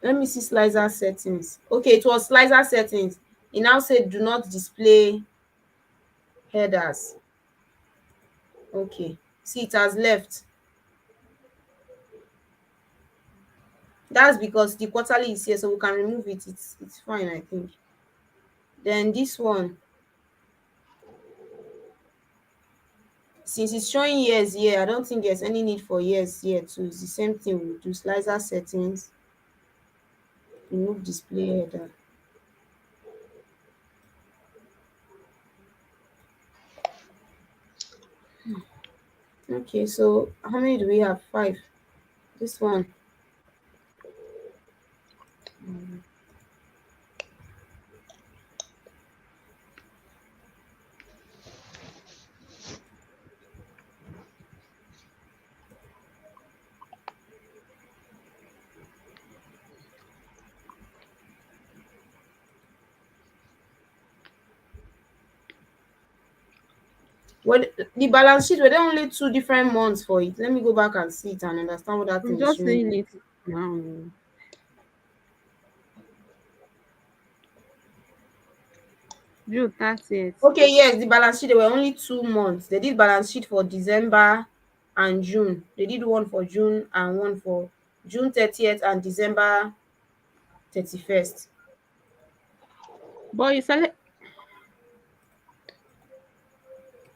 [SPEAKER 2] Let me see slicer settings. Okay, it was slicer settings. It now said do not display headers. Okay. See, it has left. That's because the quarterly is here, so we can remove it. It's fine, I think. Then this one, since it's showing years here, I don't think there's any need for years here too. It's the same thing. We'll do slicer settings, remove display header. Okay, so how many do we have? 5. This one. Well, the balance sheet were there only 2 different months for it. Let me go back and see it and understand what that
[SPEAKER 4] I'm
[SPEAKER 2] thing is
[SPEAKER 4] just
[SPEAKER 2] showing.
[SPEAKER 4] seeing it now. June 30th.
[SPEAKER 2] Okay, yes, the balance sheet, there were only 2 months. They did balance sheet for December and June. They did one for June and one for June 30th and December 31st.
[SPEAKER 4] But you select.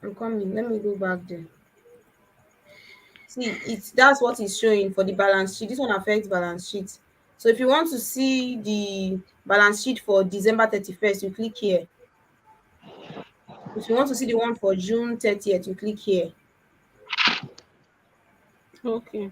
[SPEAKER 2] I'm coming. Let me go back there. See, that's what it's showing for the balance sheet. This one affects balance sheet. So if you want to see the balance sheet for December 31st, you click here. If you want to see the one for June 30th, you click here.
[SPEAKER 4] Okay.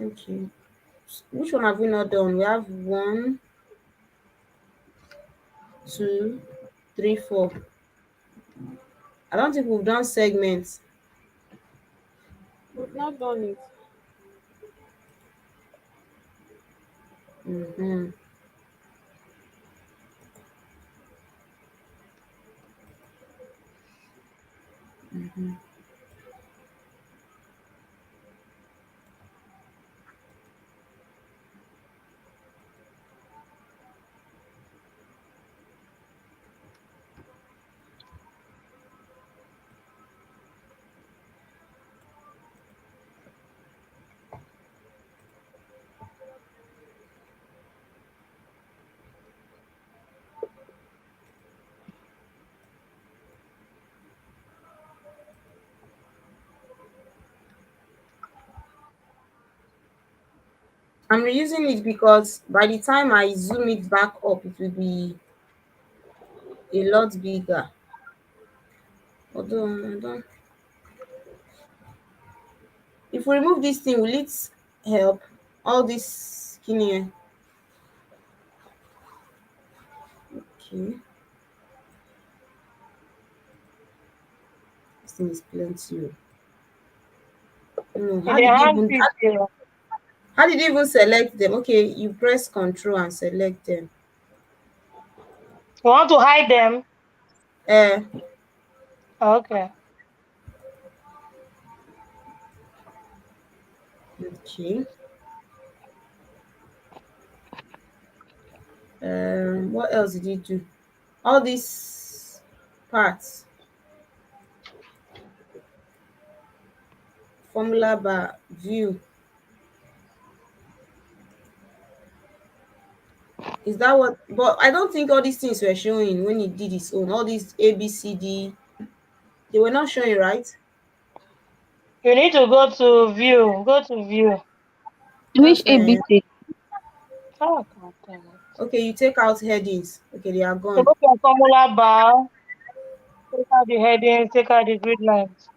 [SPEAKER 2] Okay. Which one have we not done? We have 1, 2, 3, 4. I don't think we've done segments.
[SPEAKER 4] We've not done it.
[SPEAKER 2] Mm-hmm. Mm-hmm. I'm reusing it because by the time I zoom it back up, it will be a lot bigger. Although I don't. If we remove this thing, will it help? All this skinny. Okay. This thing is plenty. No,
[SPEAKER 3] In the hand picture.
[SPEAKER 2] how did you even select them? Okay, you press Control and select them.
[SPEAKER 3] You want to hide them?
[SPEAKER 2] Uh,
[SPEAKER 3] Okay.
[SPEAKER 2] okay. What else did you do? All these parts. Formula bar, view. Is that what? But I don't think all these things were showing when he did his own. All these A, B, C, D, they were not showing, right?
[SPEAKER 3] You need to go to view. Go to view.
[SPEAKER 6] Which
[SPEAKER 2] Uh,
[SPEAKER 6] ABC?
[SPEAKER 3] Oh, God damn it.
[SPEAKER 2] okay, you take out headings. Okay, they are
[SPEAKER 3] So
[SPEAKER 2] gone.
[SPEAKER 3] go to your formula bar. Take out the headings. Take out the grid lines.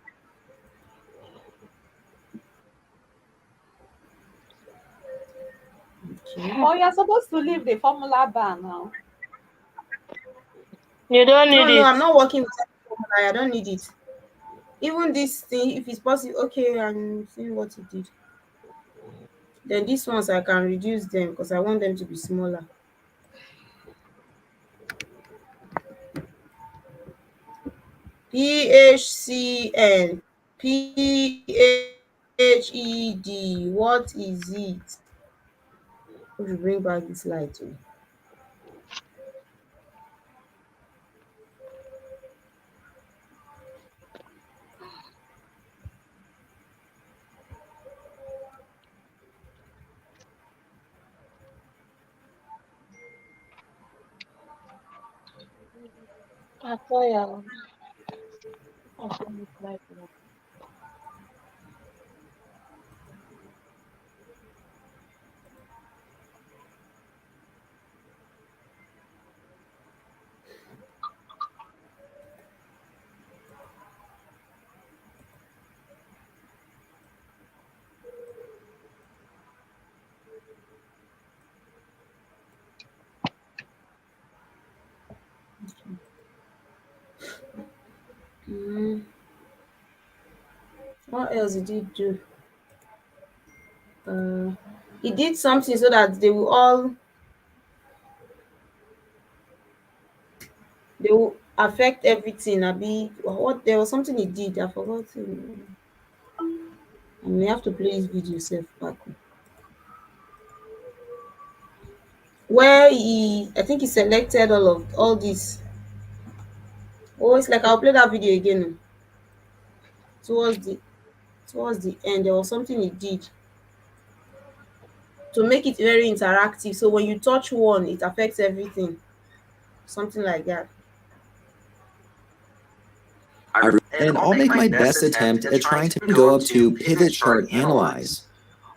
[SPEAKER 2] Okay.
[SPEAKER 7] Oh, you're supposed to leave the formula bar now.
[SPEAKER 3] You don't
[SPEAKER 2] No,
[SPEAKER 3] need
[SPEAKER 2] no,
[SPEAKER 3] it.
[SPEAKER 2] I'm not working with any formula. I don't need it. Even this thing, if it's possible, okay, I'm seeing what he did. Then these ones I can reduce them because I want them to be smaller. PHCN, PHED, what is it? We should bring back this light too.
[SPEAKER 3] I saw you. I saw you like that.
[SPEAKER 2] Mm, what else did he do? Uh, he did something so that they will affect everything. What there was something he did. I forgot. I may have to play this video self back. Where I think he selected all this. Oh, it's like I'll play that video again. Towards the towards the end, there was something he did to make it very interactive. So when you touch one, it affects everything. Something like that.
[SPEAKER 1] And I'll make my best attempt at trying to go up to Pivot Chart Analyze.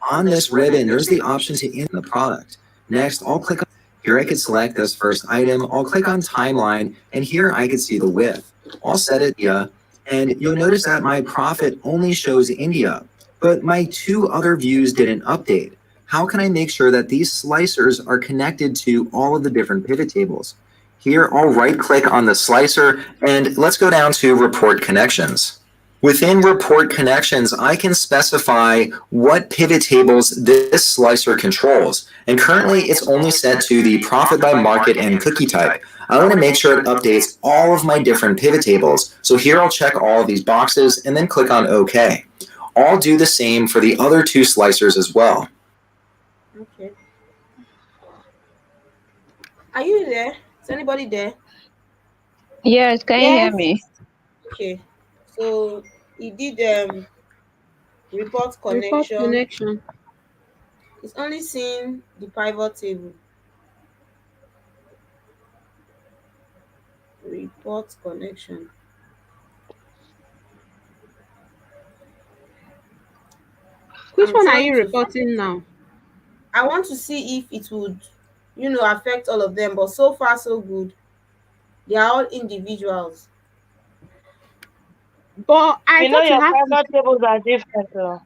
[SPEAKER 1] On this ribbon, there's the option to in the product. Next, I'll click on here. I could select this first item. I'll click on timeline, and here I could see the width. I'll set it India, and you'll notice that my profit only shows India, but my two other views didn't update. How can I make sure that these slicers are connected to all of the different pivot tables? Here, I'll right click on the slicer, and let's go down to report connections. Within report connections, I can specify what pivot tables this slicer controls. And currently it's only set to the profit by market and cookie type. I want to make sure it updates all of my different pivot tables. So here I'll check all of these boxes and then click on OK. I'll do the same for the other two slicers as well.
[SPEAKER 2] Okay. Are you there? Is anybody there?
[SPEAKER 6] Yes, can you hear me?
[SPEAKER 2] Okay. So he did report connection. It's only seeing the pivot table. Report connection.
[SPEAKER 4] Which one are you reporting now?
[SPEAKER 2] I want to see if it would, affect all of them, but so far so good. They are all individuals.
[SPEAKER 4] But I thought
[SPEAKER 3] your
[SPEAKER 4] have
[SPEAKER 3] private tables are different though.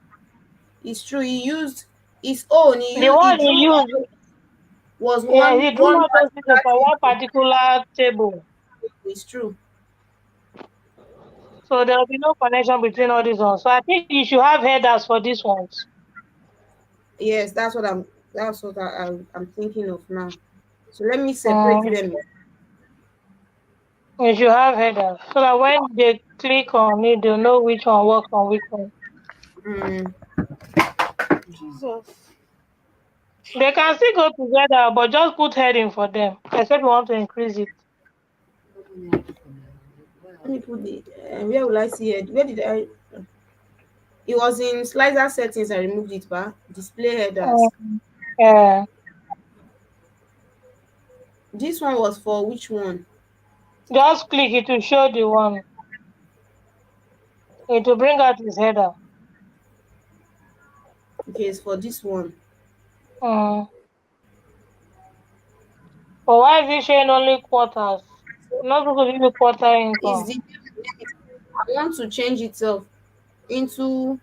[SPEAKER 2] It's true. He used his own.
[SPEAKER 3] The one he used
[SPEAKER 2] was
[SPEAKER 3] one. Yeah, he drew not just for one particular table.
[SPEAKER 2] It's true.
[SPEAKER 3] So there will be no connection between all these ones. So I think you should have headers for these ones.
[SPEAKER 2] Yes, that's what I'm thinking of now. So let me separate them.
[SPEAKER 3] You should have headers so that when they click on it, they'll know which one works on which one.
[SPEAKER 2] Jesus.
[SPEAKER 3] They can still go together, but just put heading for them, except you want to increase it.
[SPEAKER 2] Let me put it. Where will I see it? Where did I? It was in slicer settings. I removed it, but display headers.
[SPEAKER 3] Yeah.
[SPEAKER 2] This one was for which one?
[SPEAKER 3] Just click it to show the one. It will bring out his header.
[SPEAKER 2] Okay, it's for this one.
[SPEAKER 3] But why is it showing only quarters? Not supposed to be quarter income.
[SPEAKER 2] I want to change itself into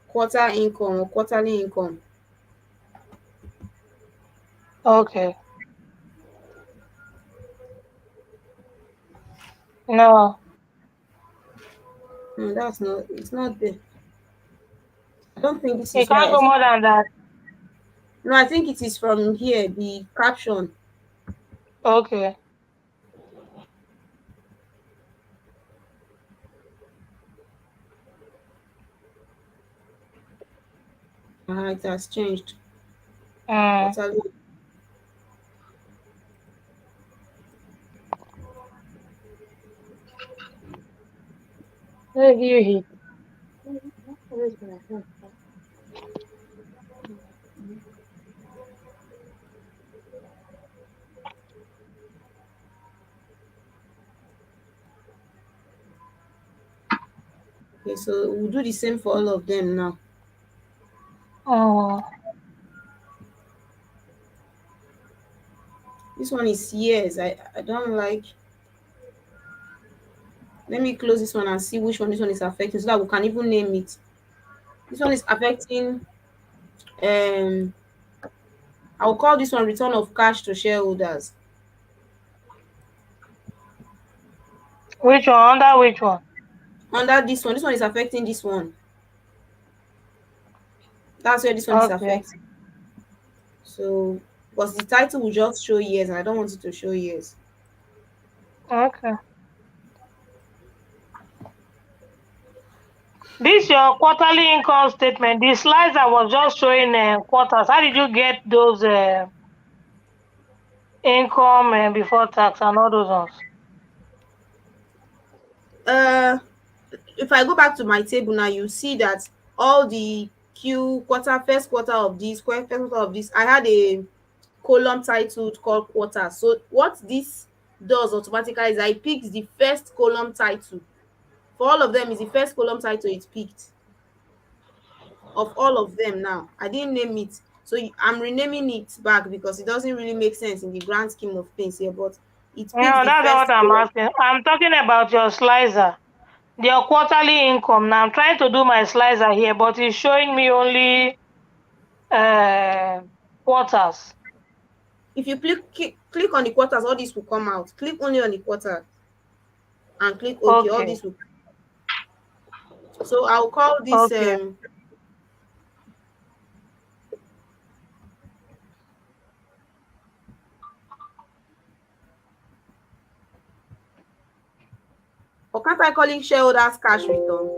[SPEAKER 2] quarter income or quarterly income.
[SPEAKER 3] Okay. No.
[SPEAKER 2] No, it's not there. I don't think this is
[SPEAKER 3] It can't go more than that.
[SPEAKER 2] No, I think it is from here, the caption.
[SPEAKER 3] Okay.
[SPEAKER 2] It has changed.
[SPEAKER 3] Let you hit.
[SPEAKER 2] Okay, so we'll do the same for all of them now. This one is years. I don't like. Let me close this one and see which one this one is affecting so that we can even name it. This one is affecting I'll call this one return of cash to shareholders.
[SPEAKER 3] Which one? Under which one?
[SPEAKER 2] Under this one. This one is affecting this one. That's where this one is affecting. So, because the title will just show years and I don't want it to show years.
[SPEAKER 3] Okay. This your quarterly income statement. The slides I was just showing quarters. How did you get those income before tax and all those ones?
[SPEAKER 2] If I go back to my table now, you see that all the first quarter of this, first quarter of this, I had a column titled called quarter. So what this does automatically is I picked the first column title. For all of them, is the first column title it picked of all of them now. I didn't name it. So I'm renaming it back because it doesn't really make sense in the grand scheme of things here, but it picks
[SPEAKER 3] No,
[SPEAKER 2] the
[SPEAKER 3] that's not
[SPEAKER 2] first
[SPEAKER 3] what I'm
[SPEAKER 2] column.
[SPEAKER 3] asking. I'm talking about your slicer. Your quarterly income. Now I'm trying to do my slicer here, but it's showing me only quarters.
[SPEAKER 2] If you click on the quarters, all this will come out. Click only on the quarter and click OK. All
[SPEAKER 3] Okay.
[SPEAKER 2] this will. So I'll call this
[SPEAKER 3] Okay.
[SPEAKER 2] or can't I call it shareholders cash return?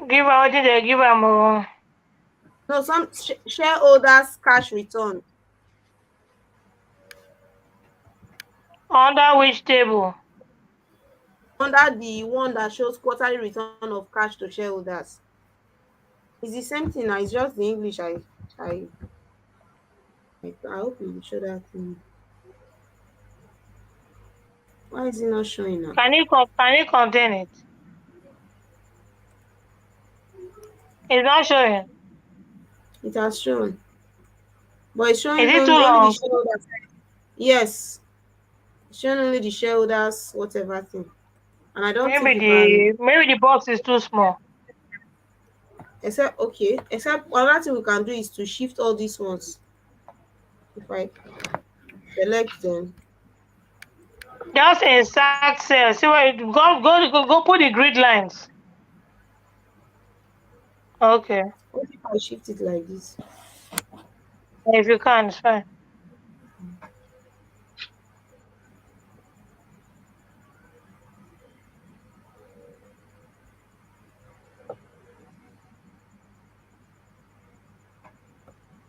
[SPEAKER 3] Give her what did they give her more?
[SPEAKER 2] No, some shareholders cash return.
[SPEAKER 3] Under which table?
[SPEAKER 2] Under the one that shows quarterly return of cash to shareholders. It's the same thing now, it's just the English I hope you will show that thing. Why is it not showing now?
[SPEAKER 3] Can you contain it? It's not showing.
[SPEAKER 2] It has shown. But it's showing
[SPEAKER 3] Is it too
[SPEAKER 2] only the
[SPEAKER 3] long?
[SPEAKER 2] shareholders. Yes. It's showing only the shareholders, whatever thing. And I don't think you can
[SPEAKER 3] Maybe the box is too small.
[SPEAKER 2] except another thing we can do is to shift all these ones. If I select them.
[SPEAKER 3] Just insert cell. See where it go put the grid lines. Okay.
[SPEAKER 2] What if I shift it like this?
[SPEAKER 3] If you can, it's fine.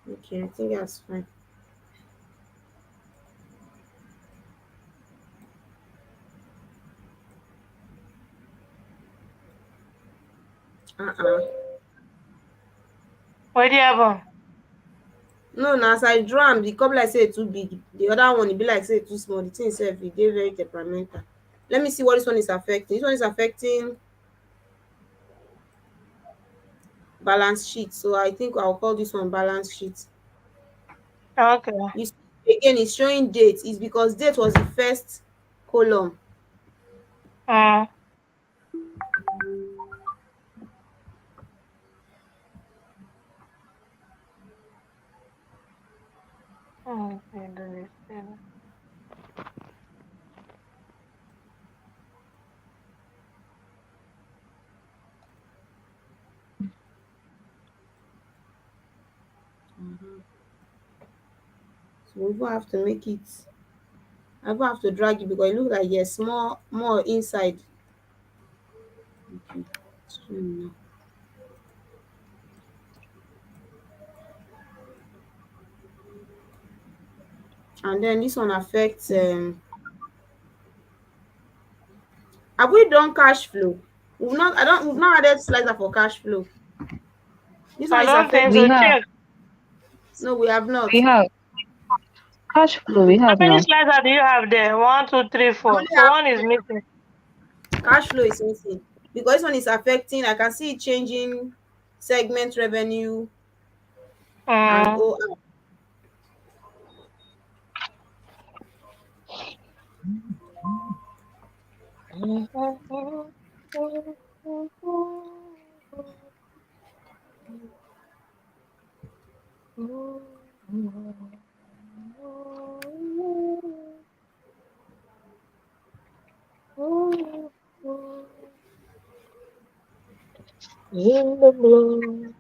[SPEAKER 2] Okay, I think that's fine.
[SPEAKER 3] What do you have on?
[SPEAKER 2] No, now as I draw am, the cup like say too big. The other one, it be like say too small. The thing itself, it dey very temperamental. Let me see what this one is affecting. This one is affecting balance sheet. So I think I'll call this one balance sheet.
[SPEAKER 3] Okay.
[SPEAKER 2] You see, again, it's showing date. It's because date was the first column.
[SPEAKER 3] Mm.
[SPEAKER 2] So we will have to make it. I will have to drag it because it looks like yes, more inside. Okay. So, and then this one affects have we done cash flow? We've not added slicer for cash flow. This one
[SPEAKER 3] I
[SPEAKER 2] is
[SPEAKER 3] don't think
[SPEAKER 2] affecting.
[SPEAKER 6] We
[SPEAKER 3] so.
[SPEAKER 6] have,
[SPEAKER 3] Check.
[SPEAKER 2] No, we have not.
[SPEAKER 6] we have cash flow. We
[SPEAKER 3] How
[SPEAKER 6] have
[SPEAKER 3] many
[SPEAKER 6] now.
[SPEAKER 3] slices do you have there? 1, 2, 3,
[SPEAKER 2] I
[SPEAKER 3] 4.
[SPEAKER 2] only
[SPEAKER 3] So one is
[SPEAKER 2] have
[SPEAKER 3] missing.
[SPEAKER 2] cash flow is missing because this one is affecting. I can see it changing segment revenue and
[SPEAKER 3] Mm.
[SPEAKER 2] OR.
[SPEAKER 3] In the blue.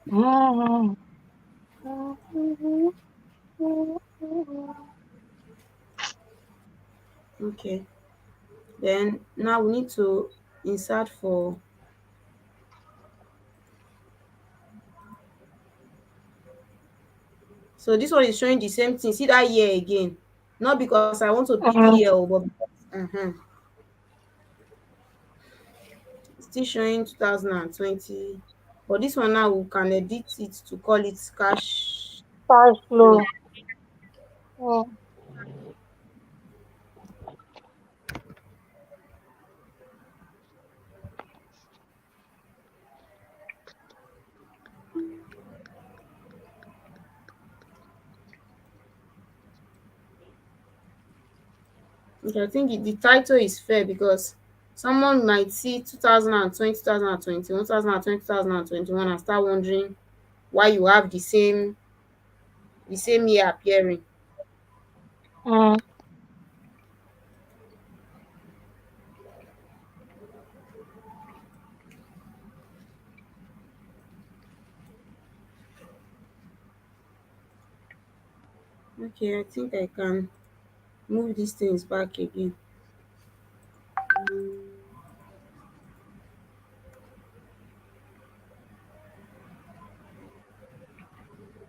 [SPEAKER 3] Mm.
[SPEAKER 2] Okay. Then now we need to insert for. So this one is showing the same thing. See that year again. Not because I want to pick
[SPEAKER 3] Mm.
[SPEAKER 2] year, but still showing 2020. But this one now we can edit it to call it cash
[SPEAKER 3] Cash
[SPEAKER 2] flow.
[SPEAKER 3] flow. Mm.
[SPEAKER 2] Okay, I think the title is fair because someone might see 2020, 2021, 2020, 2021 and start wondering why you have the same year appearing.
[SPEAKER 3] Mm.
[SPEAKER 2] Okay, I think I can move these things back again.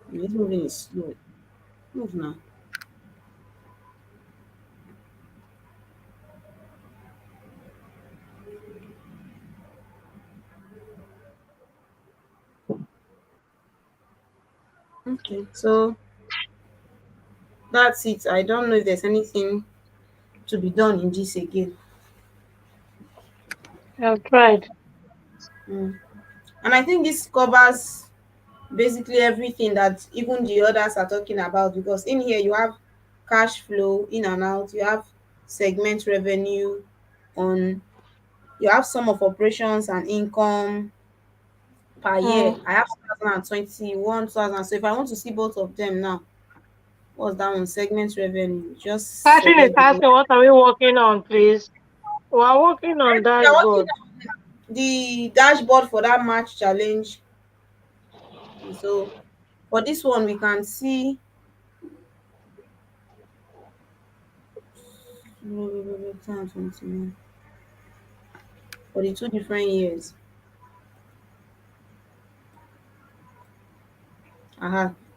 [SPEAKER 2] This moving is slow. Move now. Okay, so that's it. I don't know if there's anything to be done in this again.
[SPEAKER 3] I've tried.
[SPEAKER 2] Mm. And I think this covers basically everything that even the others are talking about because in here you have cash flow in and out, you have segment revenue on, you have sum of operations and income per year.
[SPEAKER 3] Mm.
[SPEAKER 2] I have 2021, 2000. So if I want to see both of them now, what's that one? Segment revenue. Just
[SPEAKER 3] Catherine is
[SPEAKER 2] select the one.
[SPEAKER 3] asking, what are we working on, please? We are working on
[SPEAKER 2] They're working
[SPEAKER 3] dashboard.
[SPEAKER 2] on the dashboard for that March challenge. So for this one, we can see for the two different years.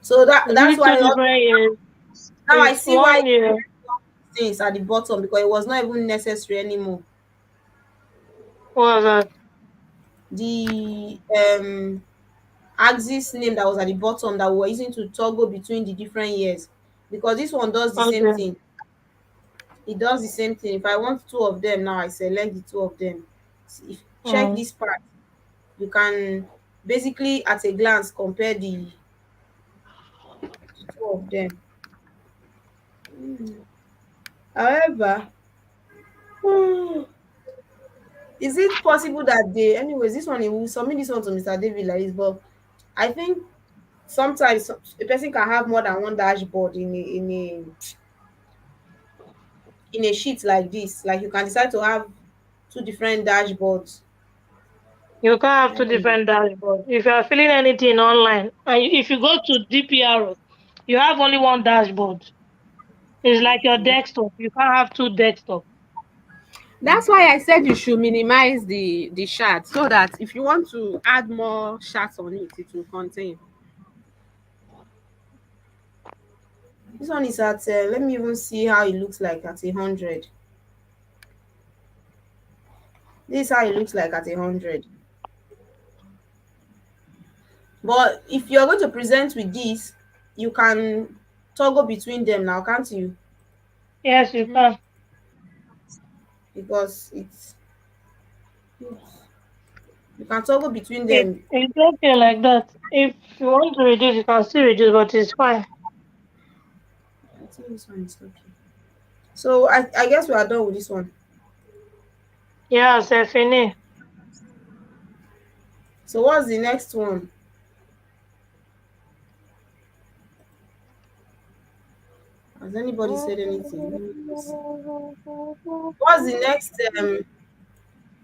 [SPEAKER 2] So that's
[SPEAKER 3] These two
[SPEAKER 2] why
[SPEAKER 3] different years.
[SPEAKER 2] now I
[SPEAKER 3] It's
[SPEAKER 2] see why
[SPEAKER 3] 1 year.
[SPEAKER 2] things at the bottom because it was not even necessary anymore.
[SPEAKER 3] What was that?
[SPEAKER 2] The axis name that was at the bottom that we were using to toggle between the different years because this one does the same
[SPEAKER 3] Okay.
[SPEAKER 2] thing. It does the same thing. If I want two of them now, I select the two of them. If check
[SPEAKER 3] Mm.
[SPEAKER 2] this part, you can basically at a glance compare the two of them. However, is it possible that they anyways this one will submit this one to Mr. David like this, but I think sometimes a person can have more than one dashboard in a sheet like this. Like you can decide to have two different dashboards.
[SPEAKER 3] You can't have two
[SPEAKER 2] Anyway,
[SPEAKER 3] different dashboards. If you are filling anything online, and if you go to DPRO, you have only one dashboard. It's like your desktop. You can't have two desktops.
[SPEAKER 4] That's why I said you should minimize the chart so that if you want to add more charts on it, it will contain.
[SPEAKER 2] this one is at let me even see how it looks like at 100. This is how it looks like at 100. But if you're going to present with this, you can toggle between them now, can't you?
[SPEAKER 3] Yes, you can.
[SPEAKER 2] Because you can toggle between
[SPEAKER 3] It,
[SPEAKER 2] them.
[SPEAKER 3] it's okay like that. If you want to reduce, you can still reduce, but it's fine.
[SPEAKER 2] I think this one is okay. So I guess we are done with this one.
[SPEAKER 3] Yeah, Stephanie.
[SPEAKER 2] So what's the next one? Has anybody said anything? Let me just see. What's the next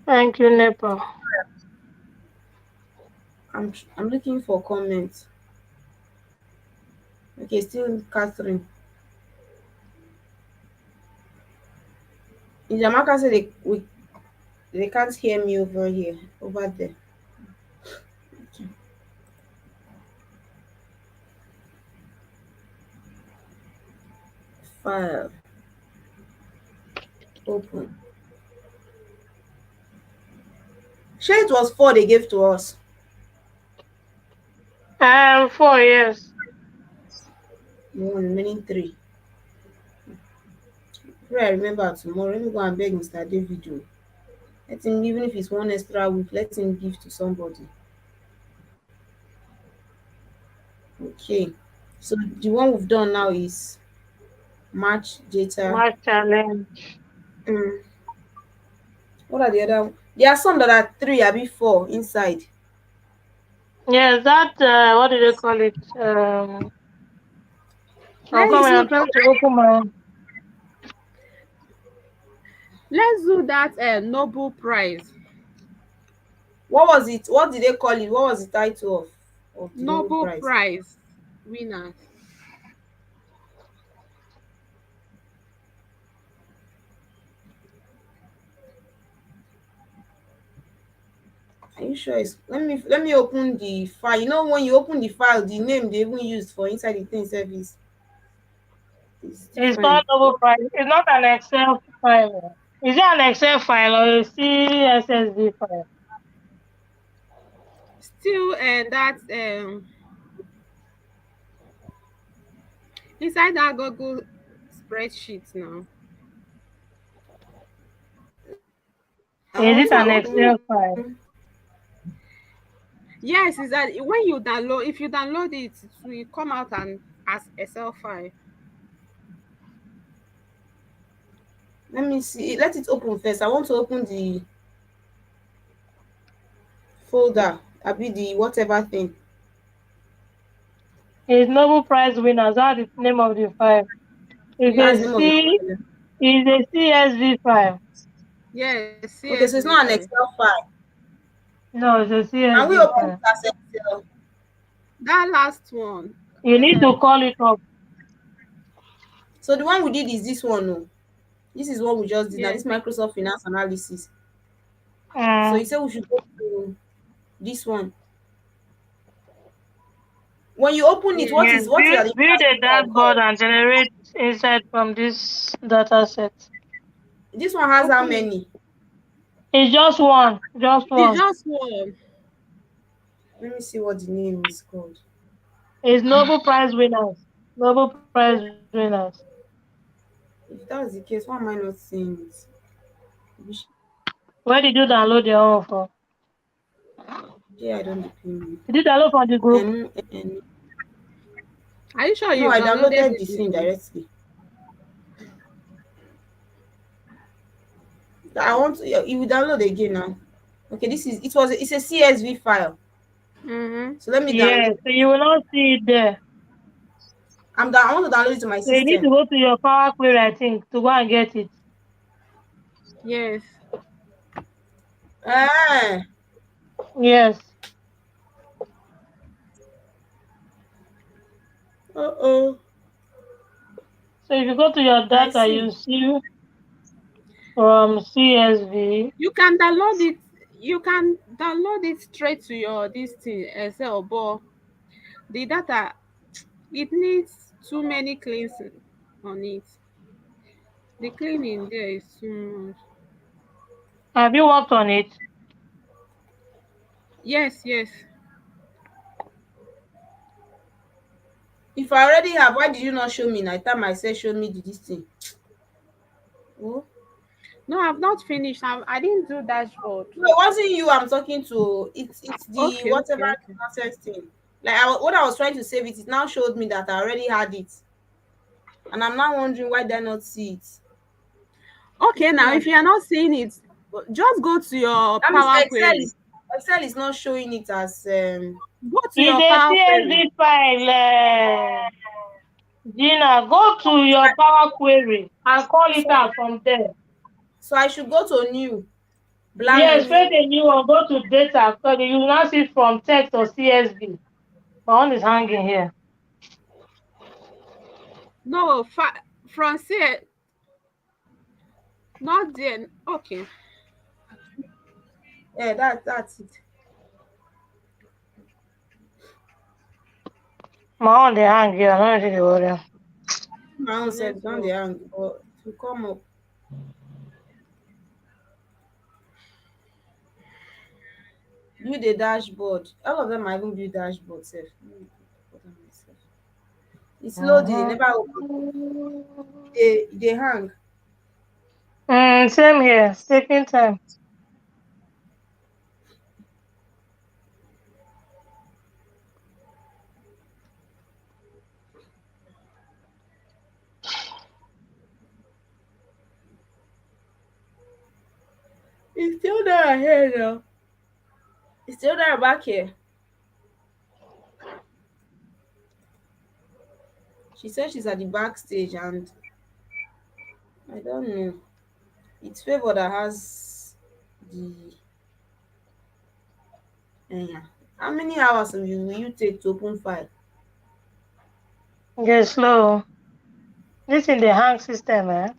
[SPEAKER 3] Thank you, Nepa.
[SPEAKER 2] I'm looking for comments. Okay, still Catherine. Jamaica said they can't hear me over here, over there. File open. Sure, it was 4 they gave to us.
[SPEAKER 3] 4 years.
[SPEAKER 2] More remaining 3. Pray I remember tomorrow. Let me go and beg Mr. David. Let him, even if it's 1 extra week, let him give to somebody. Okay. So the one we've done now is match data.
[SPEAKER 3] Match challenge.
[SPEAKER 2] What are the other? There are some that are 3, I be 4 inside.
[SPEAKER 3] Yes, that what do they call it? I'm coming. I'm trying to open my.
[SPEAKER 4] Let's do that Nobel Prize.
[SPEAKER 2] What was it? What did they call it? What was the title of the
[SPEAKER 4] Nobel
[SPEAKER 2] Prize?
[SPEAKER 4] Prize winners.
[SPEAKER 2] Are you sure? Let me open the file. You know when you open the file, the name they even used for inside the thing service.
[SPEAKER 3] It's not Nobel Prize. It's not an Excel file. Is it an Excel file or a CSSD file?
[SPEAKER 4] Still, that inside that Google spreadsheet now.
[SPEAKER 3] Is it an Excel file?
[SPEAKER 4] Yes, is that when you download? If you download it, it will come out as Excel file.
[SPEAKER 2] Let me see. Let it open first. I want to open the folder. I be the whatever thing.
[SPEAKER 3] It's Nobel Prize winners. That's the name of the file.
[SPEAKER 2] That's the name of the file.
[SPEAKER 3] It's a CSV file.
[SPEAKER 4] Yes.
[SPEAKER 2] Okay, so it's not an Excel file.
[SPEAKER 3] No, it's a CSV
[SPEAKER 2] Can we open
[SPEAKER 3] file.
[SPEAKER 2] it as Excel?
[SPEAKER 4] That last one.
[SPEAKER 3] You need to call it up.
[SPEAKER 2] So the one we did is this one. No, this is what we just did. Now this Microsoft Finance Analysis. So you say we should go to this one. When you open it, what is
[SPEAKER 3] build a dashboard and generate insight from this data set.
[SPEAKER 2] This one has how many?
[SPEAKER 3] It's just one. Just one.
[SPEAKER 4] It's just one.
[SPEAKER 2] Let me see what the name is called.
[SPEAKER 3] It's Nobel Prize winners. Nobel Prize winners.
[SPEAKER 2] If that's the case, why am I not seeing it?
[SPEAKER 3] Where did you download your own from?
[SPEAKER 2] Yeah, I don't depend.
[SPEAKER 3] Did you download from the group?
[SPEAKER 4] Are you sure you?
[SPEAKER 2] No, I downloaded the thing directly. I want to, you will download again now. Okay, it's a CSV file. So let me download.
[SPEAKER 3] Yeah, so you will not see it there.
[SPEAKER 2] I want to download it to my system.
[SPEAKER 3] So you need to go to your Power Query, I think, to go and get it.
[SPEAKER 4] Yes.
[SPEAKER 3] Yes.
[SPEAKER 2] So
[SPEAKER 3] if you go to your data, you see from CSV.
[SPEAKER 4] You can download it. You can download it straight to your Excel, but the data, it needs too many cleans on it. The cleaning there is too much.
[SPEAKER 3] Have you worked on it?
[SPEAKER 4] Yes.
[SPEAKER 2] If I already have, why did you not show me? I thought I said show me this thing. Oh.
[SPEAKER 4] No, I've not finished. I didn't do dashboard.
[SPEAKER 2] No, it wasn't you I'm talking to. It's the whatever process thing. Like what I was trying to save it now showed me that I already had it. And I'm now wondering why did I not see it.
[SPEAKER 4] Okay, now if you are not seeing it, just go to your Power Query.
[SPEAKER 2] Excel is not showing it as
[SPEAKER 4] go to your Power Query
[SPEAKER 3] file. Gina, go to your Power Query and call it out from there.
[SPEAKER 2] So I should go to new.
[SPEAKER 3] Yes, create a new one. Go to data. So you will not see from text or CSV. My one is hanging here.
[SPEAKER 4] No, from CSV. Not there. Okay.
[SPEAKER 2] Yeah, that's it.
[SPEAKER 3] My own they hang here. I don't really worry.
[SPEAKER 2] My own self down the
[SPEAKER 4] Network.
[SPEAKER 2] hang, but to come up. Build a dashboard. All of them are even build dashboard self. It's loading, it never open. They hang.
[SPEAKER 3] Same here. It's taking time.
[SPEAKER 2] It's still there here now. It's still there back here. She said she's at the backstage and I don't know. It's Favor that has the yeah. How many hours will you take to open file?
[SPEAKER 3] Get slow. This in the hang system, eh?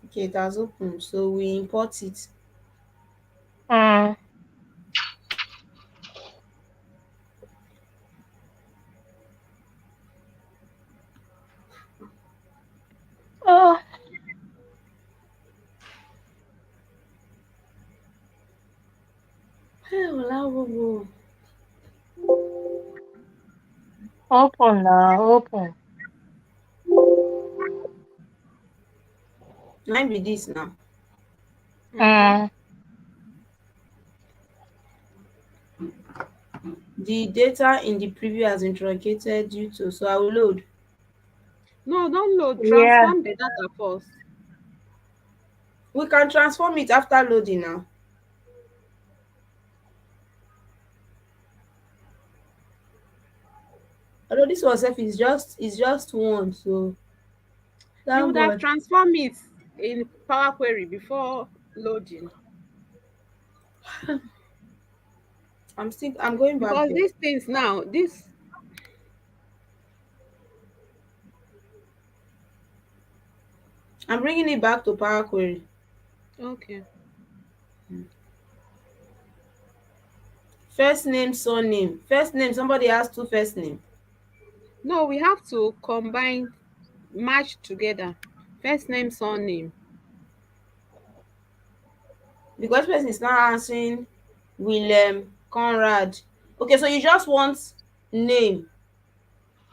[SPEAKER 2] Okay, it has opened, so we import it.
[SPEAKER 3] Mm. Oh, open now. Open.
[SPEAKER 2] Might be this now.
[SPEAKER 3] Mm.
[SPEAKER 2] The data in the preview has been truncated due to, so I will load.
[SPEAKER 4] No, don't load.
[SPEAKER 3] Yeah.
[SPEAKER 4] Transform the data first.
[SPEAKER 2] We can transform it after loading now. Although this one self is just one, so
[SPEAKER 4] You
[SPEAKER 2] thank
[SPEAKER 4] would have
[SPEAKER 2] God.
[SPEAKER 4] transformed it in Power Query before loading.
[SPEAKER 2] I'm going back
[SPEAKER 4] Because
[SPEAKER 2] there.
[SPEAKER 4] these things now, this
[SPEAKER 2] I'm bringing it back to Power Query.
[SPEAKER 4] okay.
[SPEAKER 2] First name, surname. First name, somebody has two first name.
[SPEAKER 4] No, we have to combine, match together. First name, surname.
[SPEAKER 2] Because person is now answering William Conrad. Okay, so you just want name.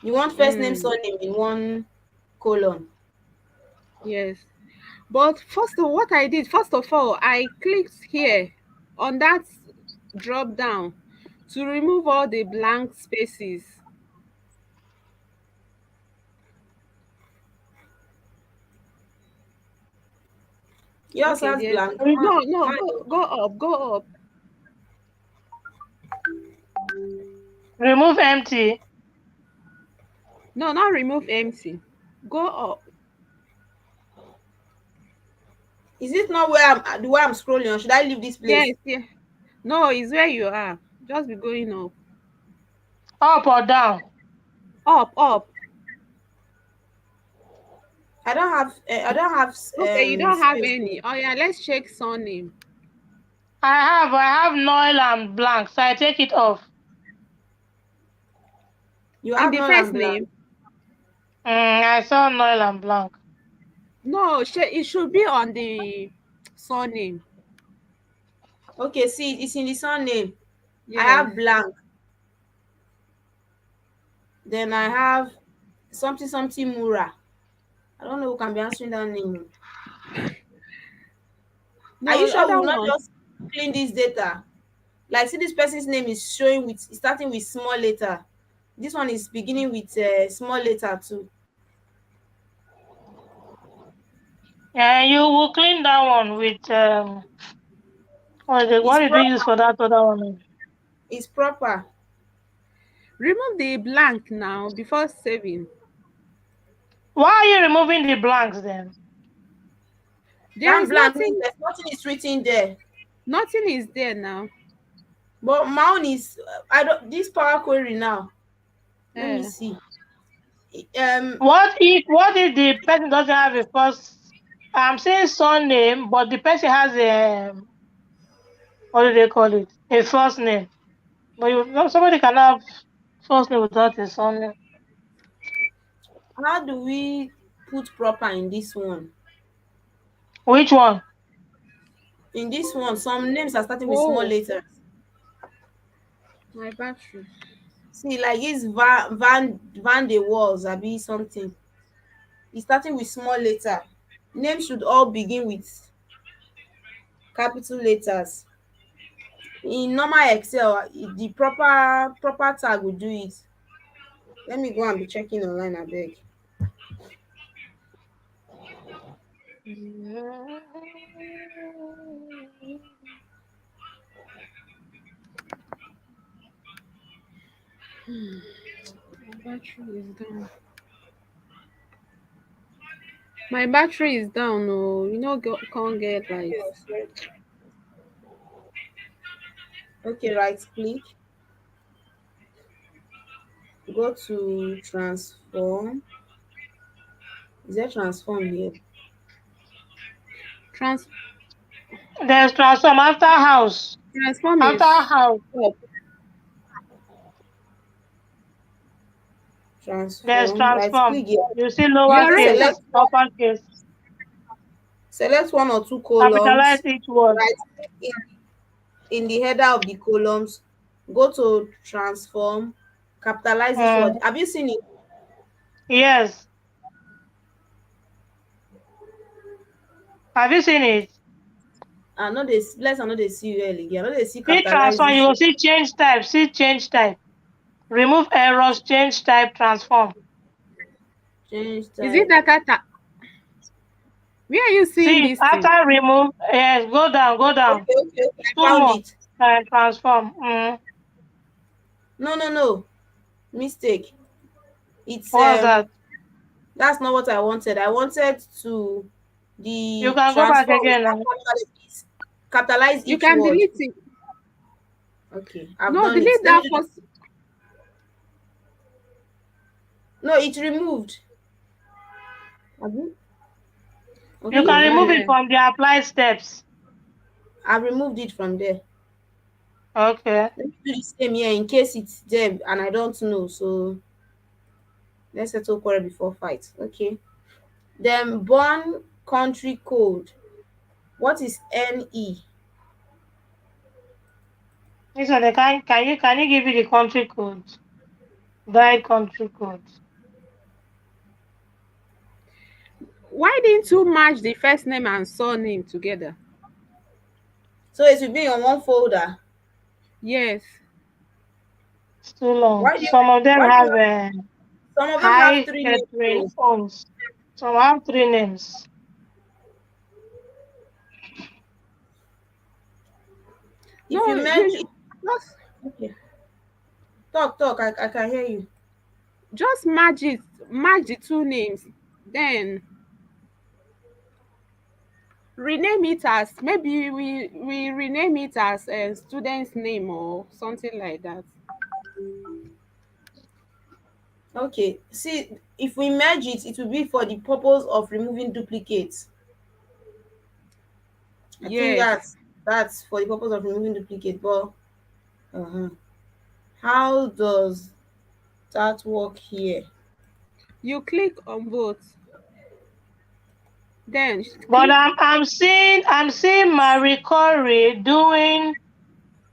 [SPEAKER 2] You want first name,
[SPEAKER 4] Mm,
[SPEAKER 2] surname in one column.
[SPEAKER 4] yes. But first of what I did, first of all, I clicked here on that drop down to remove all the blank spaces.
[SPEAKER 2] Yours
[SPEAKER 4] Okay,
[SPEAKER 2] has
[SPEAKER 4] there's
[SPEAKER 2] blank.
[SPEAKER 4] no, no,
[SPEAKER 2] Mine
[SPEAKER 4] go up.
[SPEAKER 3] Remove empty.
[SPEAKER 4] No, not remove empty. Go up.
[SPEAKER 2] is it not where I'm the way I'm scrolling or should I leave this place?
[SPEAKER 4] Yes, yeah. No, it's where you are. Just be going up.
[SPEAKER 3] Up or down?
[SPEAKER 4] Up.
[SPEAKER 2] I don't have
[SPEAKER 4] Okay, you don't have
[SPEAKER 2] space.
[SPEAKER 4] any. Oh yeah, let's check surname.
[SPEAKER 3] I have null and blank, so I take it off.
[SPEAKER 2] You
[SPEAKER 4] In
[SPEAKER 2] have
[SPEAKER 4] the
[SPEAKER 2] null
[SPEAKER 4] first
[SPEAKER 2] and blank.
[SPEAKER 4] name.
[SPEAKER 3] I saw null and blank.
[SPEAKER 4] No, it should be on the surname.
[SPEAKER 2] Okay, see it's in the surname. I
[SPEAKER 4] Yes.
[SPEAKER 2] have blank. Then I have something Mura. I don't know who can be answering that name. Are
[SPEAKER 4] No,
[SPEAKER 2] you
[SPEAKER 4] the
[SPEAKER 2] sure we
[SPEAKER 4] other
[SPEAKER 2] will not
[SPEAKER 4] one.
[SPEAKER 2] just clean this data? Like, see, this person's name is showing with starting with small letter. This one is beginning with small letter too.
[SPEAKER 3] Yeah, you will clean that one with what
[SPEAKER 2] It's
[SPEAKER 3] did we use
[SPEAKER 2] proper.
[SPEAKER 3] for that other one?
[SPEAKER 2] It's proper.
[SPEAKER 4] Remove the blank now before saving.
[SPEAKER 3] Why are you removing the blanks then?
[SPEAKER 4] There
[SPEAKER 2] That
[SPEAKER 4] is
[SPEAKER 2] blank means
[SPEAKER 4] nothing.
[SPEAKER 2] there's nothing is written there.
[SPEAKER 4] Nothing is there now.
[SPEAKER 2] But my own is I don't this Power Query now. Let me
[SPEAKER 4] Eh.
[SPEAKER 2] see.
[SPEAKER 3] What if the person doesn't have a first? I'm saying surname, but the person has a what do they call it? A first name. But somebody can have first name without a surname.
[SPEAKER 2] How do we put proper in this one?
[SPEAKER 3] Which one?
[SPEAKER 2] In this one, some names are starting with small
[SPEAKER 4] Oh,
[SPEAKER 2] letters.
[SPEAKER 4] my battery.
[SPEAKER 2] See, like this Van de Walls, be something. It's starting with small letter. Names should all begin with capital letters. In normal Excel, the proper tag will do it. Let me go and be checking online, I beg.
[SPEAKER 4] My battery is down. My battery is down. Oh, can't get like.
[SPEAKER 2] Okay, right click. Go to transform. Is there transform here?
[SPEAKER 4] Trans
[SPEAKER 3] There's transform after house.
[SPEAKER 4] transform
[SPEAKER 3] After
[SPEAKER 4] is
[SPEAKER 3] house,
[SPEAKER 4] up.
[SPEAKER 3] there's
[SPEAKER 2] Transform. Right
[SPEAKER 3] transform.
[SPEAKER 2] click here.
[SPEAKER 3] You see
[SPEAKER 4] You
[SPEAKER 2] Then
[SPEAKER 4] already
[SPEAKER 3] lowercase, uppercase.
[SPEAKER 2] select one or two
[SPEAKER 3] Capitalize
[SPEAKER 2] columns.
[SPEAKER 3] each word.
[SPEAKER 2] Right click in the header of the columns. Go to transform. Capitalize this word. Have you seen it?
[SPEAKER 3] Yes. Have you seen it?
[SPEAKER 2] I know this. Let's not they see you again. I know they see
[SPEAKER 3] See
[SPEAKER 2] capitalize
[SPEAKER 3] transform, you
[SPEAKER 2] this
[SPEAKER 3] will
[SPEAKER 2] word.
[SPEAKER 3] see change type. See change type. Remove errors, change type, transform.
[SPEAKER 2] Change
[SPEAKER 4] Is it
[SPEAKER 2] type.
[SPEAKER 4] that? Where are you seeing
[SPEAKER 3] See,
[SPEAKER 4] this
[SPEAKER 3] after
[SPEAKER 4] thing?
[SPEAKER 3] remove, yes, go down, go down.
[SPEAKER 2] Okay. I
[SPEAKER 3] Two
[SPEAKER 2] found
[SPEAKER 3] more.
[SPEAKER 2] it.
[SPEAKER 3] Transform.
[SPEAKER 2] No. Mistake. It's
[SPEAKER 3] What's that?
[SPEAKER 2] that's not what I wanted. I wanted to
[SPEAKER 3] You
[SPEAKER 2] the
[SPEAKER 3] can go back
[SPEAKER 2] transform
[SPEAKER 3] again now.
[SPEAKER 2] capitalize
[SPEAKER 4] You
[SPEAKER 2] each
[SPEAKER 4] can
[SPEAKER 2] word.
[SPEAKER 4] delete it.
[SPEAKER 2] Okay, I've
[SPEAKER 4] No,
[SPEAKER 2] done it.
[SPEAKER 4] delete that first.
[SPEAKER 2] No, it's removed. Abi?
[SPEAKER 3] You
[SPEAKER 2] Okay,
[SPEAKER 3] can remove
[SPEAKER 2] remove.
[SPEAKER 3] it from the apply steps.
[SPEAKER 2] I've removed it from there.
[SPEAKER 3] Okay.
[SPEAKER 2] Let me do the same here in case it's there and I don't know. So let's settle quarrel before fight. Okay. Then born country code. What is NE?
[SPEAKER 3] This one, can you give me the country code? Guide country code.
[SPEAKER 4] Why didn't you match the first name and surname together?
[SPEAKER 2] So it will be on one folder.
[SPEAKER 4] Yes.
[SPEAKER 3] It's too long.
[SPEAKER 2] Why do you
[SPEAKER 3] Some of them
[SPEAKER 2] why do
[SPEAKER 3] have
[SPEAKER 2] you some of them have
[SPEAKER 3] high
[SPEAKER 2] three names
[SPEAKER 3] Catherine
[SPEAKER 2] though.
[SPEAKER 3] phones. Some have three names.
[SPEAKER 2] If you
[SPEAKER 4] No,
[SPEAKER 2] merge
[SPEAKER 4] you just
[SPEAKER 2] okay. Talk, I can hear you.
[SPEAKER 4] just match the two names, then rename it as maybe we rename it as a student's name or something like that.
[SPEAKER 2] Okay. See, if we merge it, it will be for the purpose of removing duplicates. I think
[SPEAKER 4] Yes.
[SPEAKER 2] that's for the purpose of removing duplicate. But how does that work here?
[SPEAKER 4] You click on both, then
[SPEAKER 3] But
[SPEAKER 4] click.
[SPEAKER 3] I'm seeing Marie Curie doing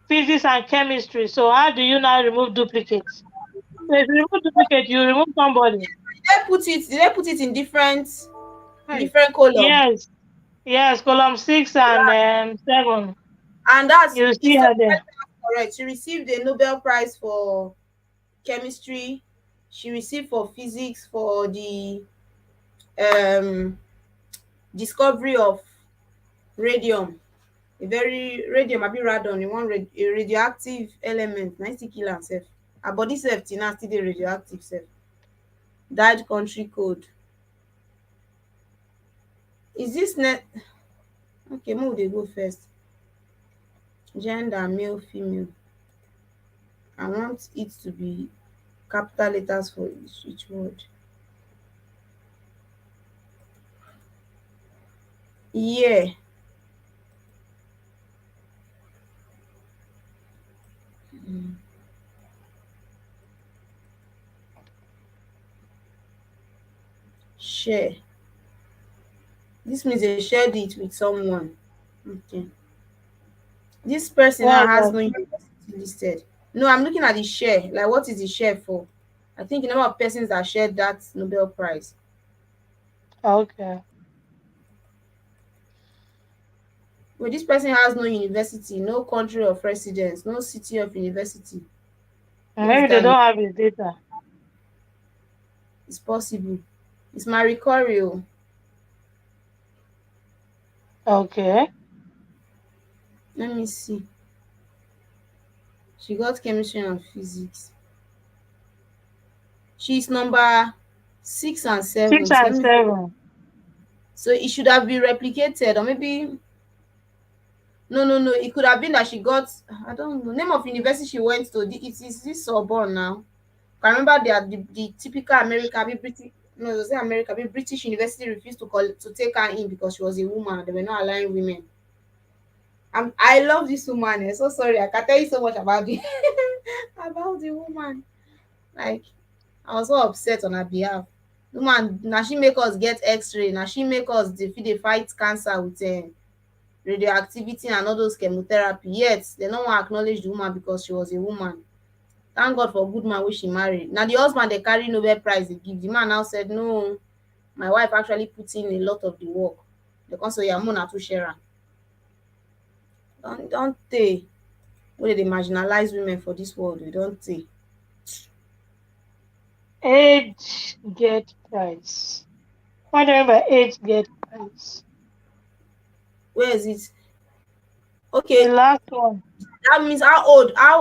[SPEAKER 3] physics and chemistry. So how do you now remove duplicates? So if you remove duplicate, you remove somebody.
[SPEAKER 2] Did they put it in
[SPEAKER 4] Hi.
[SPEAKER 2] different column?
[SPEAKER 3] Yes. Yes, column 6 and 7.
[SPEAKER 2] And that's
[SPEAKER 3] You see
[SPEAKER 2] it's
[SPEAKER 3] her there.
[SPEAKER 2] correct. She received a Nobel Prize for chemistry. She received for physics for the um discovery of radium. A very radium abi radon, a radioactive element na still kill am sef. Her body sef till now still dey radioactive sef. Died country code. Is this net okay? Make we dey go first. Gender male female. I want it to be capital letters for each word. Yeah. Share. This means they shared it with someone. Okay. This person
[SPEAKER 3] Why
[SPEAKER 2] now
[SPEAKER 3] is
[SPEAKER 2] has
[SPEAKER 3] that?
[SPEAKER 2] no university listed. No, I'm looking at the share. Like, what is the share for? I think the number of persons that shared that Nobel Prize.
[SPEAKER 3] Okay.
[SPEAKER 2] Well, this person has no university, no country of residence, no city of university. Where is
[SPEAKER 3] Maybe they
[SPEAKER 2] that?
[SPEAKER 3] don't have his data.
[SPEAKER 2] It's possible. It's Marie Curie. Oh.
[SPEAKER 3] Okay.
[SPEAKER 2] Let me see. She got chemistry and physics. She's number 6 and 7.
[SPEAKER 3] 6
[SPEAKER 2] So
[SPEAKER 3] and
[SPEAKER 2] let me.
[SPEAKER 3] 7.
[SPEAKER 2] So it should have been replicated, or maybe no. It could have been that she got. I don't know. Name of university she went to. It is this Sorbonne now. I remember they are the typical America, be British. No, it was America, be British university refused to take her in because she was a woman. They were not allowing women. I love this woman. So sorry, I can tell you so much about the about the woman. Like, I was so upset on her behalf. Woman, now she make us get X-ray. Now she make us they fight cancer with radioactivity and all those chemotherapy. Yet they don't want to acknowledge the woman because she was a woman. Thank God for good man wey she marry. Na the husband dey carry Nobel Prize dey give. The man now said no, my wife actually put in a lot of the work. Dey come say oya make una two share am. Don tey wey dey marginalize women for dis world o, don tey.
[SPEAKER 3] Age get price. What do you mean by age get price?
[SPEAKER 2] Where is it?
[SPEAKER 3] The
[SPEAKER 2] Okay,
[SPEAKER 3] last one.
[SPEAKER 2] that means how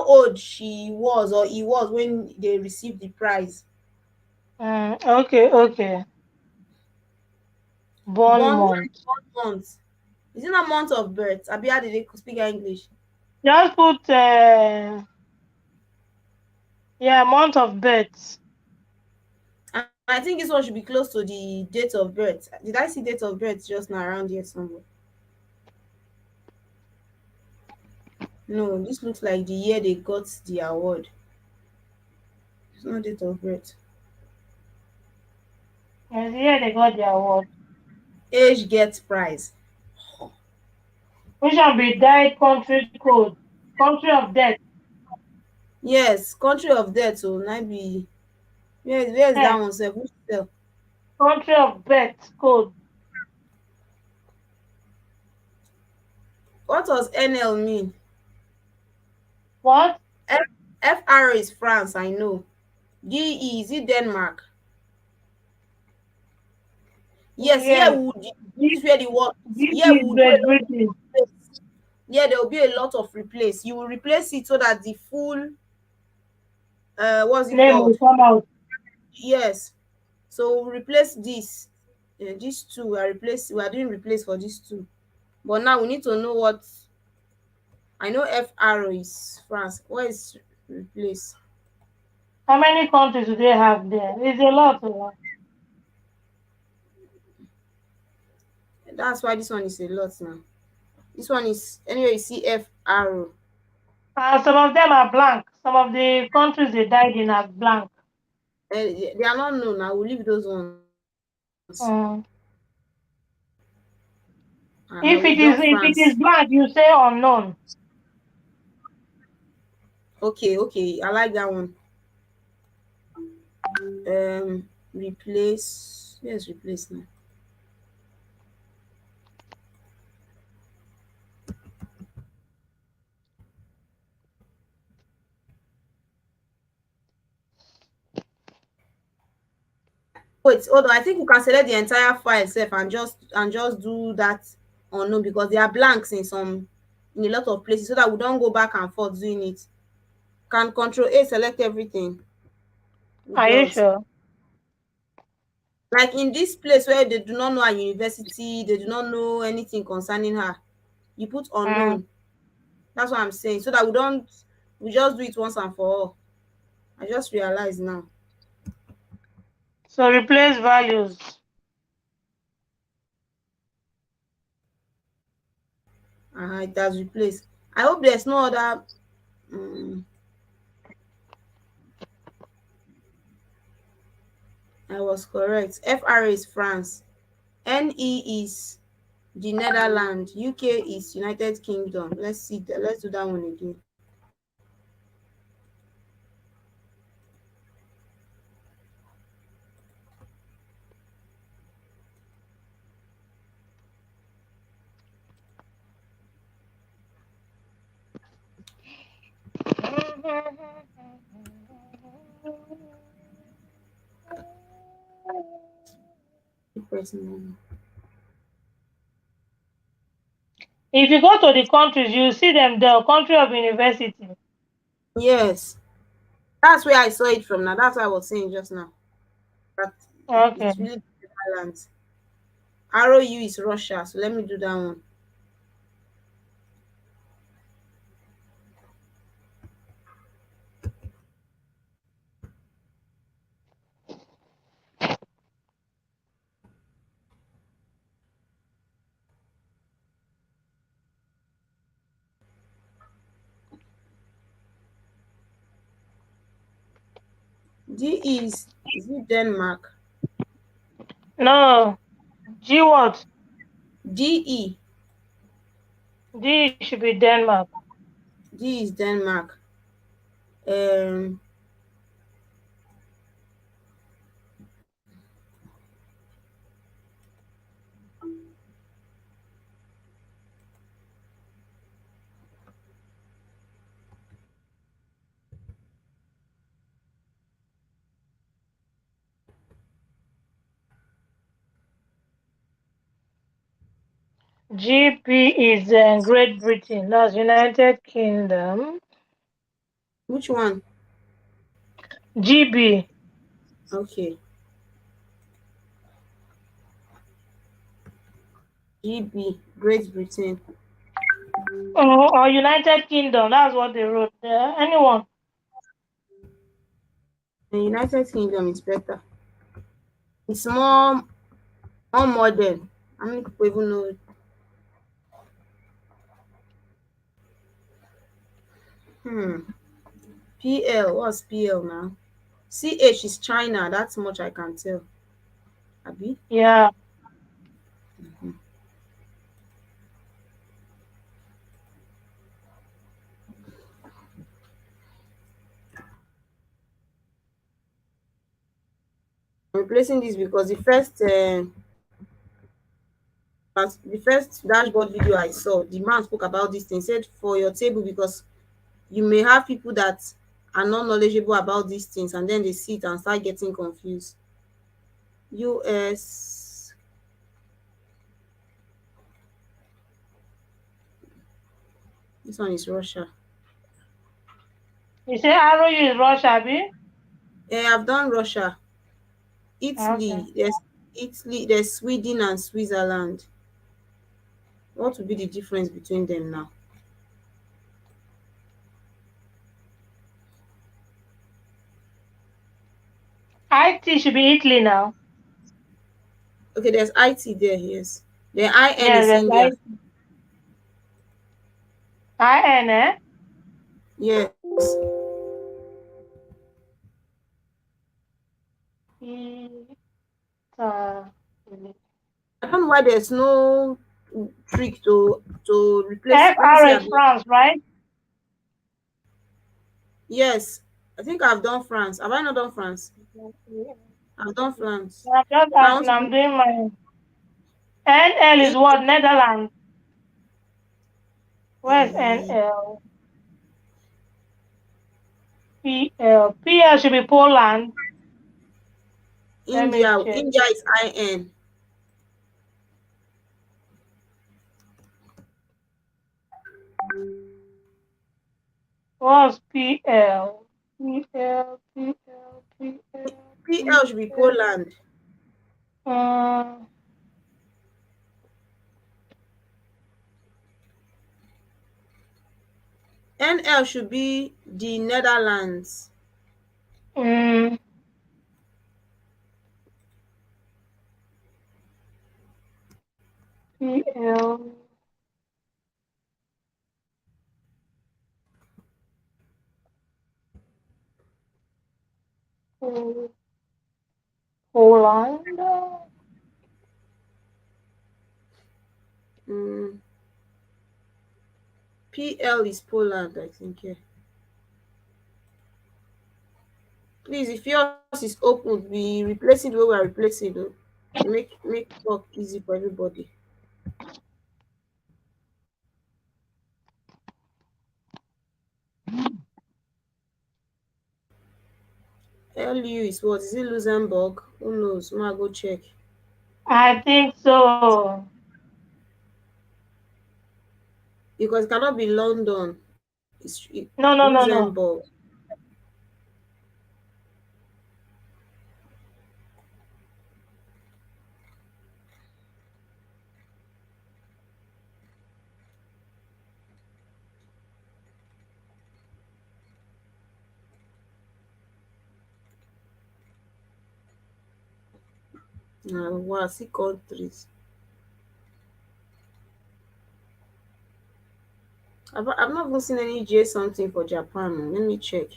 [SPEAKER 2] old she was or he was when they received the prize.
[SPEAKER 3] Okay. Born
[SPEAKER 2] Born
[SPEAKER 3] month.
[SPEAKER 2] month. Is it not month of birth? Abi how dey speak English?
[SPEAKER 3] Just put month of birth.
[SPEAKER 2] And I think this one should be close to the date of birth. Did I see date of birth just now around here somewhere? No, this looks like the year they got the award. It's not date of birth.
[SPEAKER 3] And here they got the award.
[SPEAKER 2] Age gets prize.
[SPEAKER 3] Which shall be died country code. Country of death.
[SPEAKER 2] Yes, country of death. So might be where's that
[SPEAKER 3] Eh,
[SPEAKER 2] one? Sef? Which cell?
[SPEAKER 3] country of birth code.
[SPEAKER 2] What does NL mean?
[SPEAKER 3] What?
[SPEAKER 2] FR is France, I know. DE is it Denmark? Yes, here
[SPEAKER 3] Yes.
[SPEAKER 2] we would this where the work.
[SPEAKER 3] This
[SPEAKER 2] Here we
[SPEAKER 3] is
[SPEAKER 2] will do a
[SPEAKER 3] Great
[SPEAKER 2] lot of
[SPEAKER 3] Britain.
[SPEAKER 2] replace. Yeah, there will be a lot of replace. You will replace it so that the full what's it
[SPEAKER 3] Name will
[SPEAKER 2] called?
[SPEAKER 3] come out.
[SPEAKER 2] Yes. So we'll replace this. These two we are doing replace for these two. But now we need to know what I know FR is France. What is replace?
[SPEAKER 3] How many countries do they have there? It's a lot.
[SPEAKER 2] That's why this one is a lot now. This one is anyway, you see FR.
[SPEAKER 3] Some of them are blank. Some of the countries they died in are blank.
[SPEAKER 2] They are not known. I will leave those ones.
[SPEAKER 3] Mm.
[SPEAKER 2] I
[SPEAKER 3] If
[SPEAKER 2] will
[SPEAKER 3] it
[SPEAKER 2] drop
[SPEAKER 3] is
[SPEAKER 2] France.
[SPEAKER 3] blank, you say unknown.
[SPEAKER 2] Okay. I like that one. Replace. Yes, replace now. Wait, hold on. I think we can select the entire file itself and just do that unknown because there are blanks in a lot of places so that we don't go back and forth doing it. Can Control A select everything? It
[SPEAKER 3] Are you
[SPEAKER 2] does.
[SPEAKER 3] sure?
[SPEAKER 2] Like in this place where they do not know her university, they do not know anything concerning her. You put
[SPEAKER 3] Mm.
[SPEAKER 2] unknown. That's what I'm saying. So that we just do it once and for all. I just realized now.
[SPEAKER 3] So replace values.
[SPEAKER 2] It has replaced. I hope there's no other. mm, I was correct. FRA is France. NE is the Netherlands. UK is United Kingdom. Let's see. Let's do that one again. Keep pressing on.
[SPEAKER 3] If you go to the countries, you see them the country of university.
[SPEAKER 2] Yes, that's where I saw it from. Now that's what I was saying just now. But
[SPEAKER 3] Okay.
[SPEAKER 2] it's really the Netherlands. ROU is Russia. So let me do that one. D is it Denmark?
[SPEAKER 3] No. G what?
[SPEAKER 2] DE.
[SPEAKER 3] D should be Denmark.
[SPEAKER 2] D is Denmark. Um,
[SPEAKER 3] GP is Great Britain. That's United Kingdom.
[SPEAKER 2] which one?
[SPEAKER 3] GB.
[SPEAKER 2] Okay. GB, Great Britain.
[SPEAKER 3] Or United Kingdom. That's what they wrote there. Anyone?
[SPEAKER 2] The United Kingdom is better. It's more modern. How many people even know it? PL, what's PL now? CH is China, that's much I can tell. Abi?
[SPEAKER 3] Yeah.
[SPEAKER 2] I'm replacing this because the first dashboard video I saw, the man spoke about this thing, said for your table because you may have people that are not knowledgeable about these things and then they see it and start getting confused. US, this one is Russia.
[SPEAKER 3] You say ROU is Russia, Abi?
[SPEAKER 2] I've done Russia. Italy,
[SPEAKER 3] Okay.
[SPEAKER 2] there's Sweden and Switzerland. What would be the difference between them now?
[SPEAKER 3] IT should be Italy now.
[SPEAKER 2] Okay, there's IT there, yes. The IN
[SPEAKER 3] Yeah,
[SPEAKER 2] is
[SPEAKER 3] there's
[SPEAKER 2] India.
[SPEAKER 3] IN, eh?
[SPEAKER 2] Yes. I don't know why there's no trick to replace. Let me see.
[SPEAKER 3] FR is France, right?
[SPEAKER 2] Yes, I think I've done France. Have I not done France? I've done France.
[SPEAKER 3] I'm just
[SPEAKER 2] Now I
[SPEAKER 3] asking,
[SPEAKER 2] want to
[SPEAKER 3] I'm
[SPEAKER 2] do
[SPEAKER 3] doing my NL is what? Netherlands. Where's NL? PL. PL should be Poland. Let me
[SPEAKER 2] India.
[SPEAKER 3] check.
[SPEAKER 2] India is IN.
[SPEAKER 3] What's PL? PL.
[SPEAKER 2] PL should be Poland.
[SPEAKER 3] Uh,
[SPEAKER 2] NL should be the Netherlands.
[SPEAKER 3] mm, PL. Poland.
[SPEAKER 2] PL is Poland, I think. Yeah. Please, if yours is open, be replacing the way we are replacing it. Make talk easy for everybody. LU is what? Is it Luxembourg? Who knows? Ma go check.
[SPEAKER 3] I think so.
[SPEAKER 2] Because it cannot be London.
[SPEAKER 3] No.
[SPEAKER 2] Luxembourg. Wow, see countries. I've not even seen any J something for Japan. Let me check.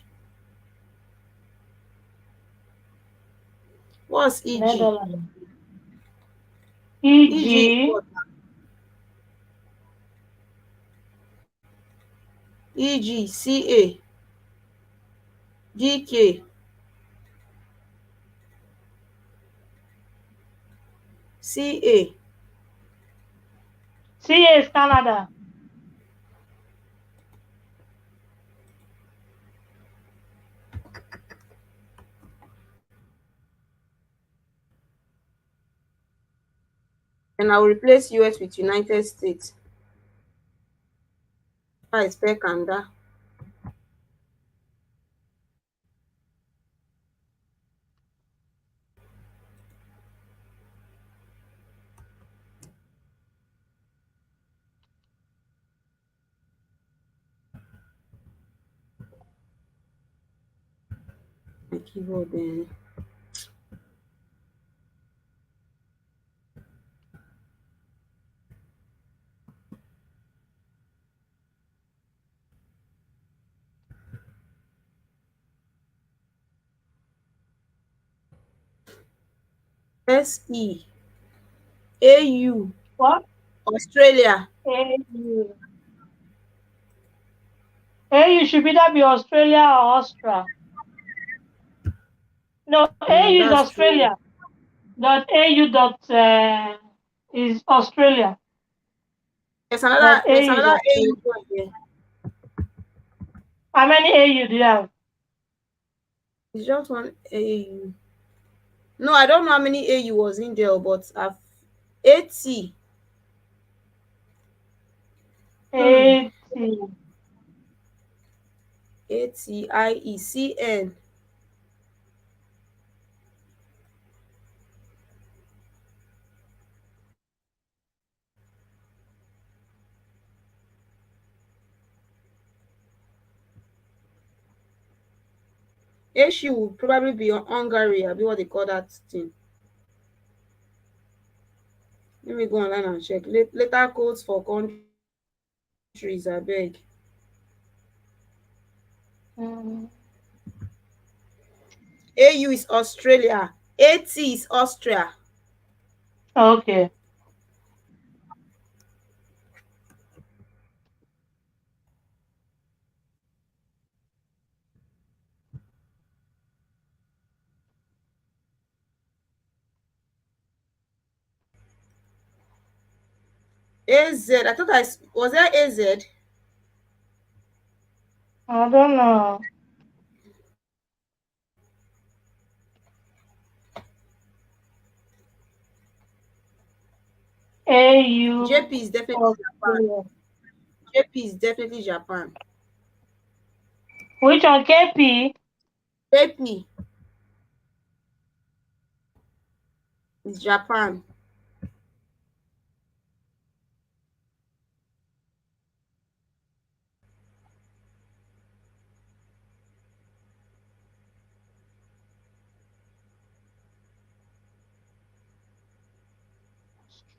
[SPEAKER 2] What's EG?
[SPEAKER 3] Netherlands.
[SPEAKER 2] EG is
[SPEAKER 3] EG.
[SPEAKER 2] what? EG, CA, DK, CA.
[SPEAKER 3] CA is Canada.
[SPEAKER 2] And I will replace US with United States. I expect Canada. My keyboard then. SE, AU,
[SPEAKER 3] What?
[SPEAKER 2] Australia.
[SPEAKER 3] AU. AU should either be Australia or Austria. No, AU is
[SPEAKER 2] That's true.
[SPEAKER 3] Australia. .au is Australia.
[SPEAKER 2] There's another
[SPEAKER 3] Is
[SPEAKER 2] AU
[SPEAKER 3] Australia.
[SPEAKER 2] here.
[SPEAKER 3] How many AU do you have?
[SPEAKER 2] It's just one AU. No, I don't know how many AU was in there, but I've 80.
[SPEAKER 3] 80.
[SPEAKER 2] 80 IECN. HU will probably be on Hungary. I'll be what they call that thing. Let me go online and check. Letter codes for countries, I beg. AU is Australia. AT is Austria.
[SPEAKER 3] Okay.
[SPEAKER 2] AZ. I thought was there AZ?
[SPEAKER 3] I don't know. AU.
[SPEAKER 2] JP is definitely Japan. JP is definitely Japan.
[SPEAKER 3] Which one? KP?
[SPEAKER 2] JP is Japan.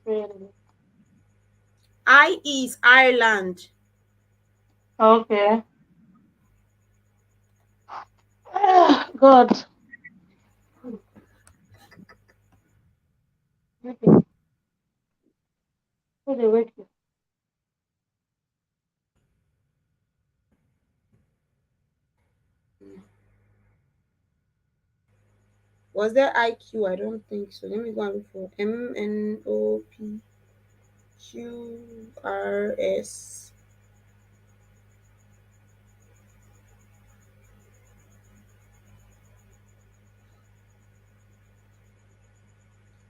[SPEAKER 3] Australia.
[SPEAKER 2] IE is Ireland.
[SPEAKER 3] Okay. God. Okay. So they wake you.
[SPEAKER 2] Was there IQ? I don't think so. Let me go and look for MNOPQRS.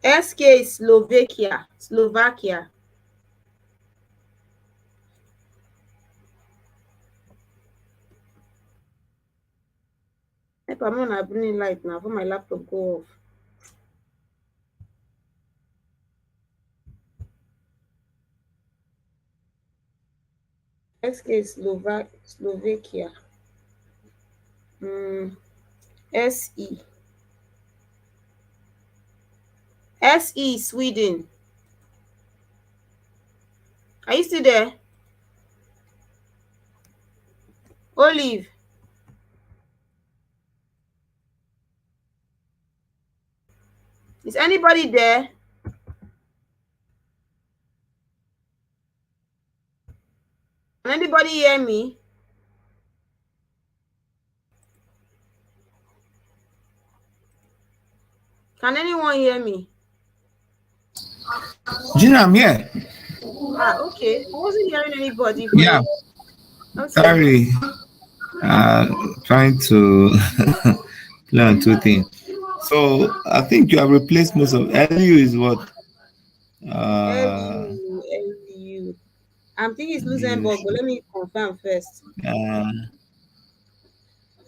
[SPEAKER 2] SK is Slovakia. Slovakia. If I'm on bring light now for my laptop go off. SK is Slovakia. SE. SE Sweden. Are you still there? Olive. Is anybody there? Can anybody hear me? Can anyone hear me?
[SPEAKER 8] Gina, I'm here.
[SPEAKER 2] Okay. I wasn't hearing anybody.
[SPEAKER 8] Yeah,
[SPEAKER 2] Okay.
[SPEAKER 8] sorry. Trying to learn two things. So I think you have replaced most of LU is what?
[SPEAKER 2] LU. I'm thinking it's Luxembourg, but let me confirm first.
[SPEAKER 8] I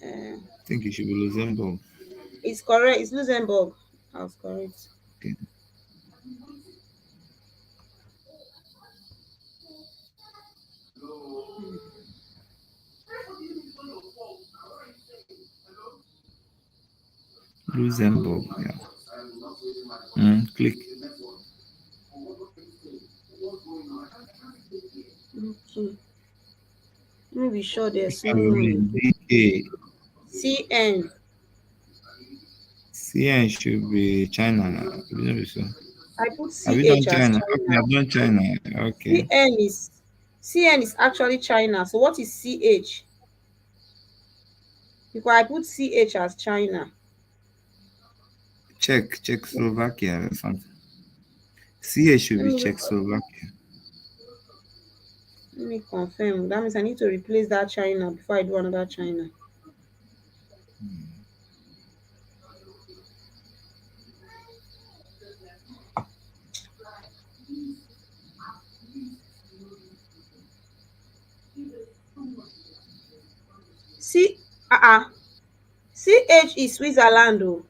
[SPEAKER 2] Uh,
[SPEAKER 8] think it should be Luxembourg.
[SPEAKER 2] it's correct. It's Luxembourg. I was correct.
[SPEAKER 8] Okay. Luxembourg, yeah. Click.
[SPEAKER 2] Okay. Let me be sure there's no one.
[SPEAKER 8] DK.
[SPEAKER 2] CN.
[SPEAKER 8] CN should be China now. So.
[SPEAKER 2] I put
[SPEAKER 8] Have you done
[SPEAKER 2] CH as
[SPEAKER 8] China? Okay,
[SPEAKER 2] China.
[SPEAKER 8] I've done China. Okay.
[SPEAKER 2] CN is actually China. So what is CH? Because I put CH as China.
[SPEAKER 8] Czechoslovakia or something. CH should be Czechoslovakia.
[SPEAKER 2] Let me confirm. That means I need to replace that China before I do another China. CH is Switzerland though.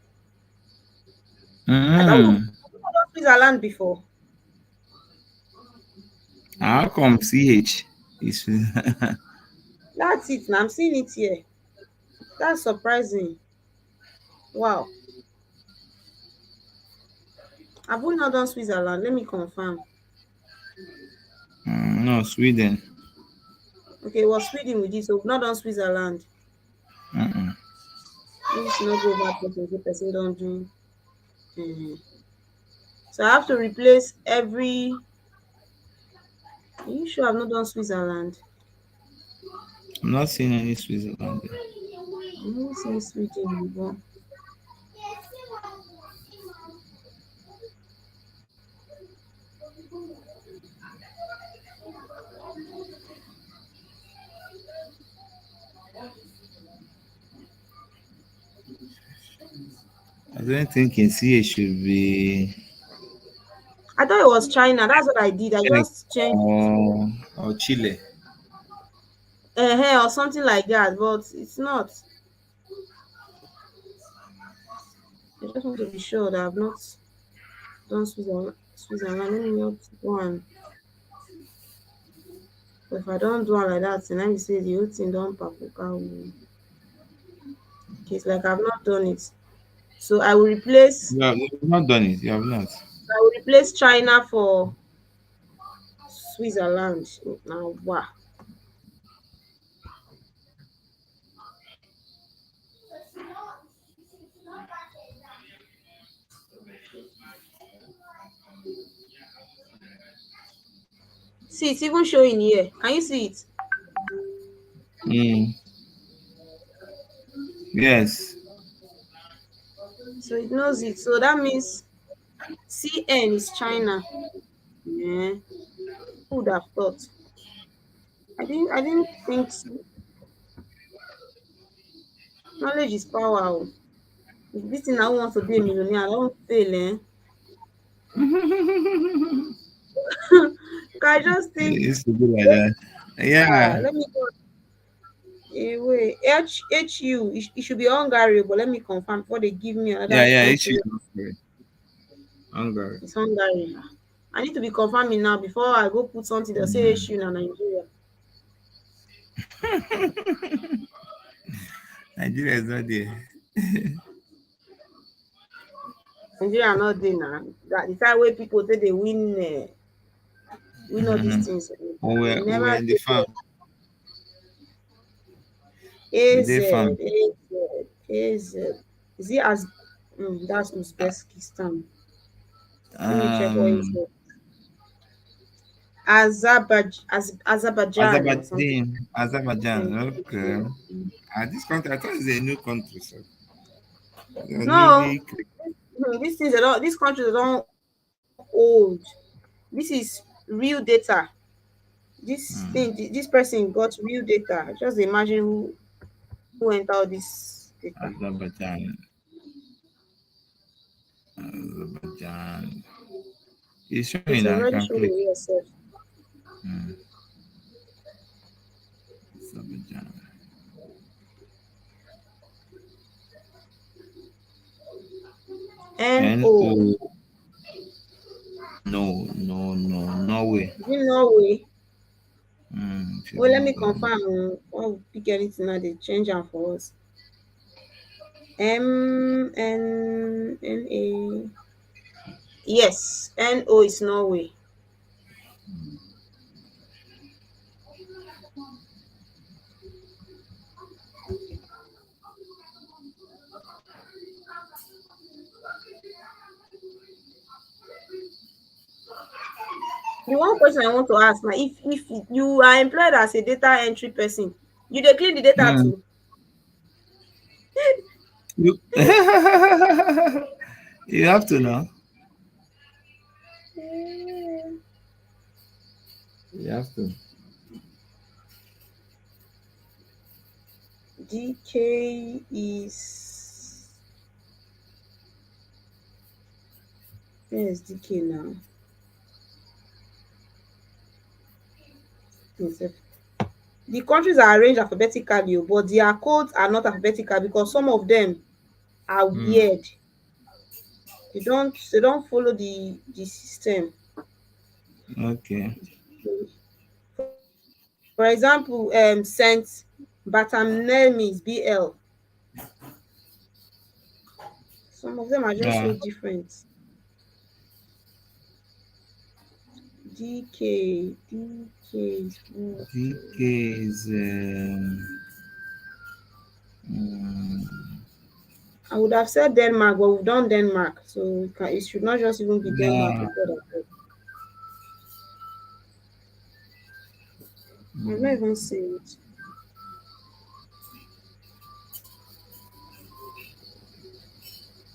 [SPEAKER 2] I thought we done Switzerland before.
[SPEAKER 8] How come CH is
[SPEAKER 2] That's it. Now I'm seeing it here. That's surprising. Wow. Have we not done Switzerland? Let me confirm.
[SPEAKER 8] no, Sweden.
[SPEAKER 2] Okay, well, Sweden we did, so we've not done Switzerland. Let's not go over person, the person don't do. So I have to replace every. Are you sure I've not done Switzerland?
[SPEAKER 8] I'm not seeing any Switzerland.
[SPEAKER 2] I'm not seeing Sweden before.
[SPEAKER 8] I don't think in CH should be.
[SPEAKER 2] I thought it was China. That's what I did. I just changed
[SPEAKER 8] or Chile.
[SPEAKER 2] or something like that, but it's not. I just want to be sure that I've not done Switzerland. Let me not go and. But if I don't do it like that, then let me say the whole thing don't papuka. Okay, it's like I've not done it. So I will replace.
[SPEAKER 8] You have not done it. You have not.
[SPEAKER 2] I will replace China for Switzerland. Now, wow. See, it's even showing here. Can you see it?
[SPEAKER 8] Yes.
[SPEAKER 2] So it knows it. So that means CN is China. Yeah. Who would have thought? I didn't think so. Knowledge is power. Oh. If this thing I want to be a millionaire, I don't fail, eh? I just
[SPEAKER 8] It
[SPEAKER 2] think,
[SPEAKER 8] used to be like that. Yeah.
[SPEAKER 2] let me go. Wait, HU, it should be Hungary, but let me confirm before they give me
[SPEAKER 8] Yeah,
[SPEAKER 2] another
[SPEAKER 8] yeah.
[SPEAKER 2] country.
[SPEAKER 8] Hungary.
[SPEAKER 2] It's Hungary. I need to be confirming now before I go put something that say HU in Nigeria.
[SPEAKER 8] Nigeria is not there.
[SPEAKER 2] Nigeria not there now. That the time where people say they win all these things.
[SPEAKER 8] We
[SPEAKER 2] Never
[SPEAKER 8] were in the
[SPEAKER 2] get
[SPEAKER 8] farm.
[SPEAKER 2] AZ,
[SPEAKER 8] They farm.
[SPEAKER 2] AZ. Is it as that's Uzbekistan? Let me check what is it. Azerbaijan or something.
[SPEAKER 8] Azerbaijan. Okay. This country, I thought it's a new country, so
[SPEAKER 2] No,
[SPEAKER 8] newly.
[SPEAKER 2] these things are not. These countries are not old. This is real data. This thing, this person got real data. Just imagine who entered this data.
[SPEAKER 8] Azerbaijan. It's showing.
[SPEAKER 2] It's
[SPEAKER 8] I
[SPEAKER 2] already
[SPEAKER 8] can click.
[SPEAKER 2] showing yourself.
[SPEAKER 8] Azerbaijan.
[SPEAKER 2] NO.
[SPEAKER 8] No, Norway.
[SPEAKER 2] Is it Norway?
[SPEAKER 8] Mm,
[SPEAKER 2] Well, let me confirm. I'll pick anything now. They change them for us. MNNA. Yes, NO is Norway. The one question I want to ask now, if you are employed as a data entry person, you dey clean the data too?
[SPEAKER 8] You, you have to know. You have to.
[SPEAKER 2] DK is where is DK now? The countries are arranged alphabetically, but their codes are not alphabetical because some of them are weird. They don't follow the system.
[SPEAKER 8] Okay.
[SPEAKER 2] For example, Saint Bartholomew's BL. Some of them are just so different. DK is I would have said Denmark, but we've done Denmark, so it should not just even be Denmark. I've not even seen it.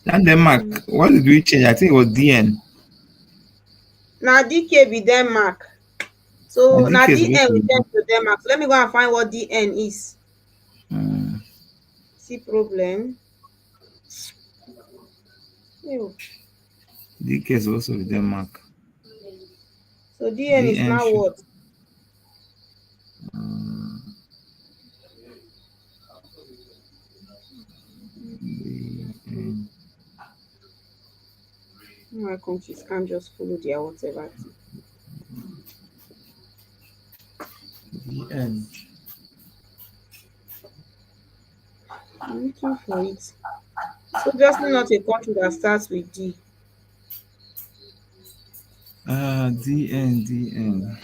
[SPEAKER 8] And Denmark, what did we change? I think it was DN.
[SPEAKER 2] Now DK be Denmark. So now DN we change to Denmark. So let me go and find what DN is. See problem. Ew.
[SPEAKER 8] DK is also Denmark.
[SPEAKER 2] So DN is now what? My countries can't just follow their whatever.
[SPEAKER 8] DN.
[SPEAKER 2] I'm looking for it. So just not a country that starts with D.
[SPEAKER 8] DN.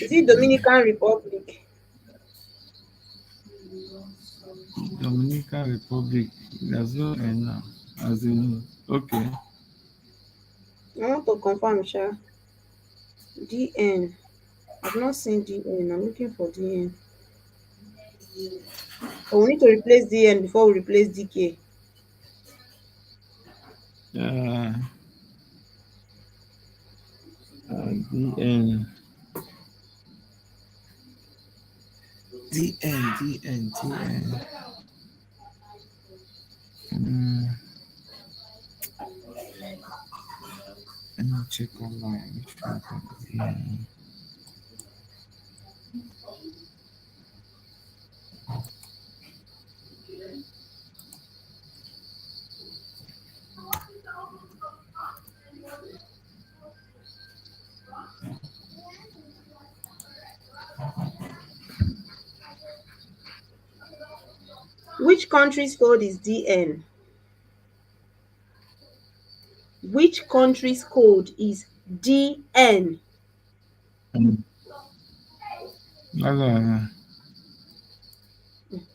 [SPEAKER 2] Is it Dominican Republic?
[SPEAKER 8] Dominican Republic. There's no N now. As in, okay.
[SPEAKER 2] I want to confirm, Sha. DN. I've not seen DN. I'm looking for DN. But we need to replace DN before we replace DK.
[SPEAKER 8] DN. DN. Let me check online. Which one can be DN?
[SPEAKER 2] Which country's code is DN? Which country's code is DN?
[SPEAKER 8] No.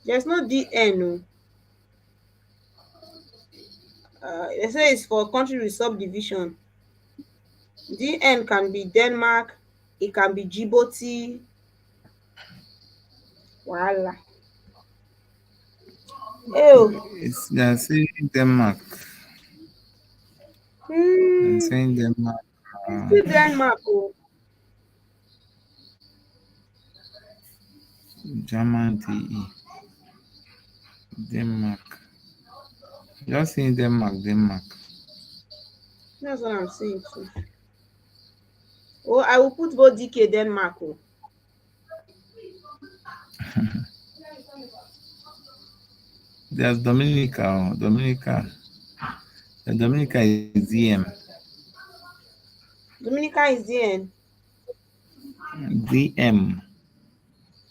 [SPEAKER 2] There's no DN. They say it's for country with subdivision. DN can be Denmark, it can be Djibouti. Voila.
[SPEAKER 8] They're saying Denmark. They're saying Denmark.
[SPEAKER 2] Still Denmark.
[SPEAKER 8] German DE. Denmark. Just saying Denmark.
[SPEAKER 2] That's what I'm saying too. Oh, I will put both DK Denmark.
[SPEAKER 8] There's Dominica. The Dominica is DM.
[SPEAKER 2] Dominica is DN.
[SPEAKER 8] DM.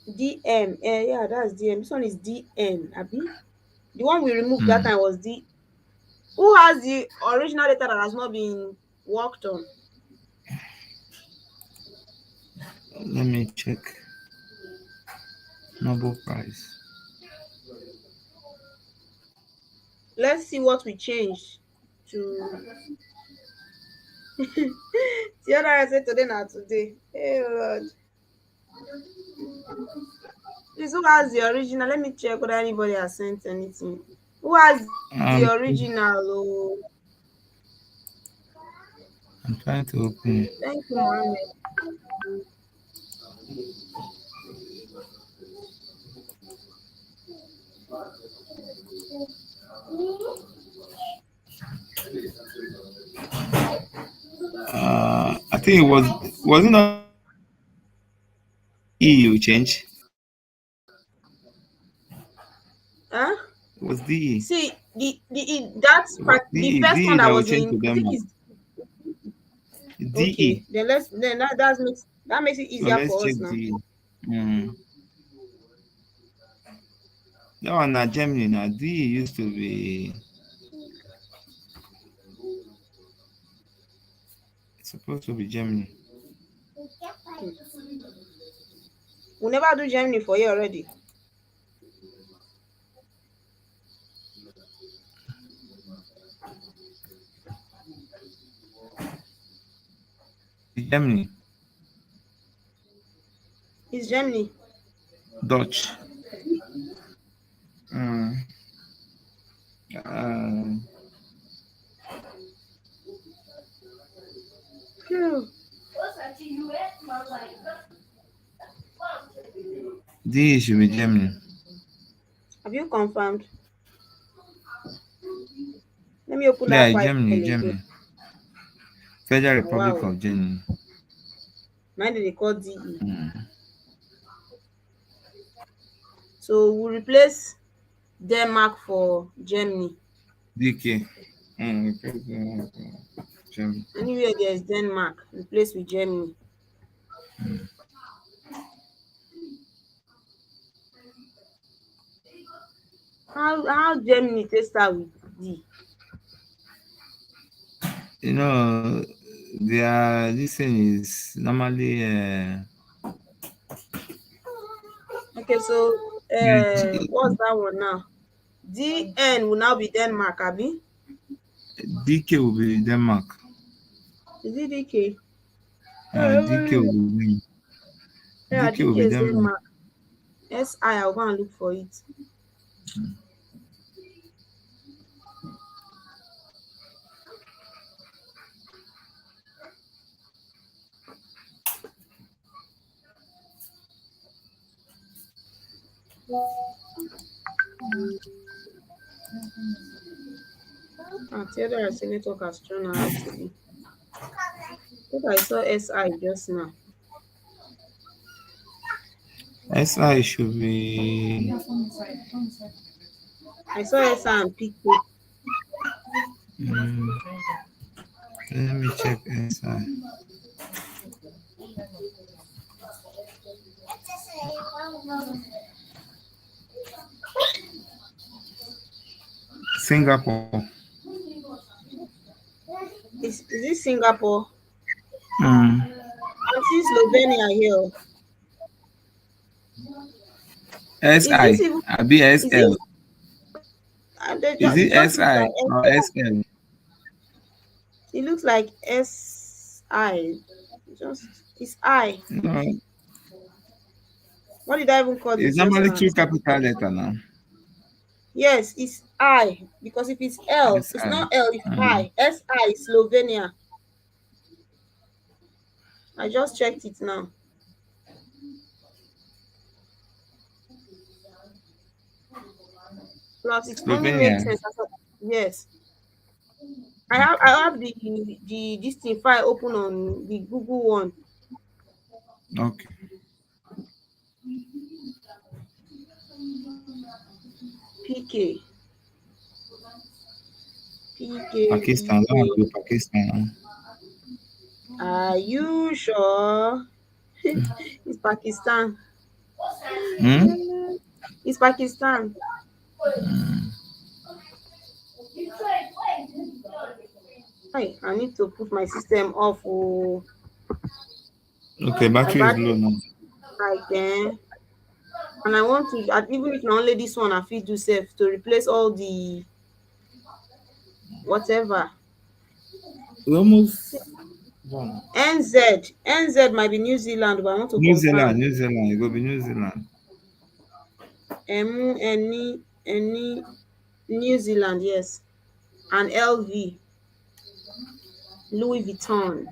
[SPEAKER 2] DM. Yeah, that's DM. This one is DN. Abi? The one we removed that time was D. Who has the original data that has not been worked on?
[SPEAKER 8] Let me check. Nobel Prize.
[SPEAKER 2] Let's see what we changed to. The other I said today, not today. Hey Lord. Please, who has the original? Let me check whether anybody has sent anything. Who has the original?
[SPEAKER 8] I'm trying to open it.
[SPEAKER 2] Thank you, Mohammed.
[SPEAKER 8] I think it wasn't it EU change?
[SPEAKER 2] Huh?
[SPEAKER 8] It was DE.
[SPEAKER 2] See, the first one that was in. I think it's
[SPEAKER 8] DE.
[SPEAKER 2] Okay. Then that makes it easier for us now.
[SPEAKER 8] That one not Germany now. DE used to be. It's supposed to be Germany.
[SPEAKER 2] We never do Germany for you already.
[SPEAKER 8] Germany.
[SPEAKER 2] It's Germany.
[SPEAKER 8] Dutch. D should be Germany.
[SPEAKER 2] Have you confirmed? Let me open that file.
[SPEAKER 8] Germany. Federal Republic of Germany.
[SPEAKER 2] Mine they call DE. So we'll replace Denmark for Germany.
[SPEAKER 8] DK. Germany.
[SPEAKER 2] Anywhere there is Denmark, replace with Germany. How Germany they start with D?
[SPEAKER 8] You know, this thing is normally
[SPEAKER 2] okay, so what's that one now? DN will now be Denmark, Abi?
[SPEAKER 8] DK will be Denmark.
[SPEAKER 2] Is it DK?
[SPEAKER 8] DK will be
[SPEAKER 2] Yeah,
[SPEAKER 8] DK will
[SPEAKER 2] DK
[SPEAKER 8] be
[SPEAKER 2] is
[SPEAKER 8] them.
[SPEAKER 2] Denmark. SI, I'll go and look for it. Theodore as a network has shown how to be. But I saw SI just now.
[SPEAKER 8] SI should be.
[SPEAKER 2] I saw SI and PK.
[SPEAKER 8] Let me check SI. Singapore.
[SPEAKER 2] Is it Singapore?
[SPEAKER 8] Mm.
[SPEAKER 2] I see Slovenia here.
[SPEAKER 8] SI.
[SPEAKER 2] Even,
[SPEAKER 8] Abi SL. Is it SI or SL?
[SPEAKER 2] It looks like SI. It's I.
[SPEAKER 8] No.
[SPEAKER 2] What did I even call it?
[SPEAKER 8] It's normally two capital letter now.
[SPEAKER 2] Yes, it's I. Because if it's L, it's not L, it's I. SI, Slovenia. I just checked it now. Plus, it only makes sense. Yes. I have the this thing file open on the Google one.
[SPEAKER 8] Okay.
[SPEAKER 2] PK.
[SPEAKER 8] Pakistan. Pakistan.
[SPEAKER 2] Are you sure? It's Pakistan. It's Pakistan. Hey, I need to put my system off. Oh.
[SPEAKER 8] Okay, battery is low now.
[SPEAKER 2] Right there. And I want to, even if not only this one, I feel do safe to replace all the whatever.
[SPEAKER 8] Almost.
[SPEAKER 2] NZ might be New Zealand, but I want to
[SPEAKER 8] New
[SPEAKER 2] confirm.
[SPEAKER 8] Zealand. It will be New Zealand.
[SPEAKER 2] Any New Zealand, yes. And LV, Louis Vuitton.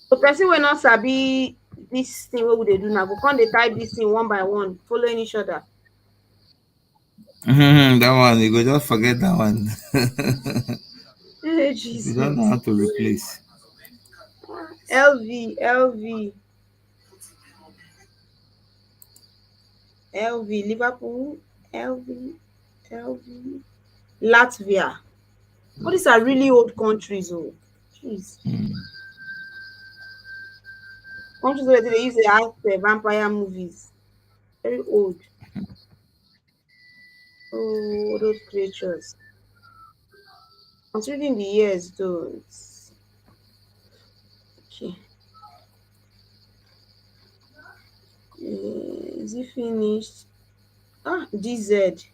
[SPEAKER 2] So person will not sabi this thing. What would they do now? But can't they type this thing one by one, following each other?
[SPEAKER 8] That one, you go just forget that one.
[SPEAKER 2] Hey, Jesus.
[SPEAKER 8] You don't know how to replace.
[SPEAKER 2] LV, Liverpool, LV, Latvia. But these are really old countries, oh. Jeez. Countries where they use the act vampire movies. Very old. Oh, those creatures. Considering the years, though. Okay. Is it finished? DZ.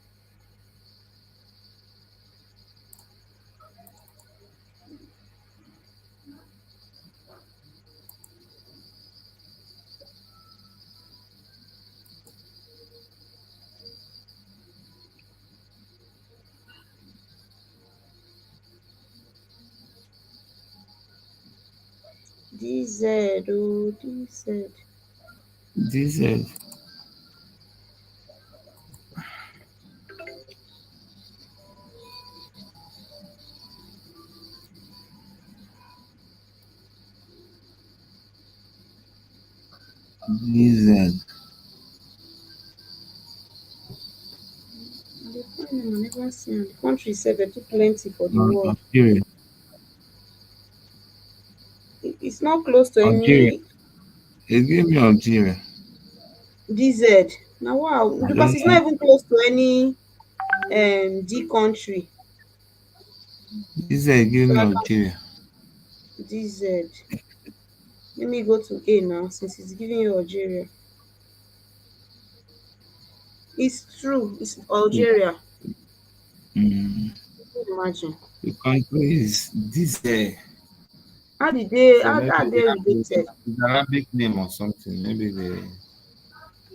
[SPEAKER 8] DZ.
[SPEAKER 2] Never seen. The country said they're too plenty for the world.
[SPEAKER 8] Algeria.
[SPEAKER 2] It's not close to
[SPEAKER 8] Algeria.
[SPEAKER 2] any.
[SPEAKER 8] It gave me Algeria.
[SPEAKER 2] DZ. Now wow, because it's not even close to any D country.
[SPEAKER 8] DZ gave me Algeria.
[SPEAKER 2] DZ. Let me go to A now since it's giving you Algeria. It's true. It's Algeria.
[SPEAKER 8] Mm,
[SPEAKER 2] Imagine.
[SPEAKER 8] the country is this. So
[SPEAKER 2] How
[SPEAKER 8] maybe
[SPEAKER 2] are
[SPEAKER 8] they
[SPEAKER 2] they
[SPEAKER 8] have
[SPEAKER 2] related?
[SPEAKER 8] an Arabic name or something. Maybe they.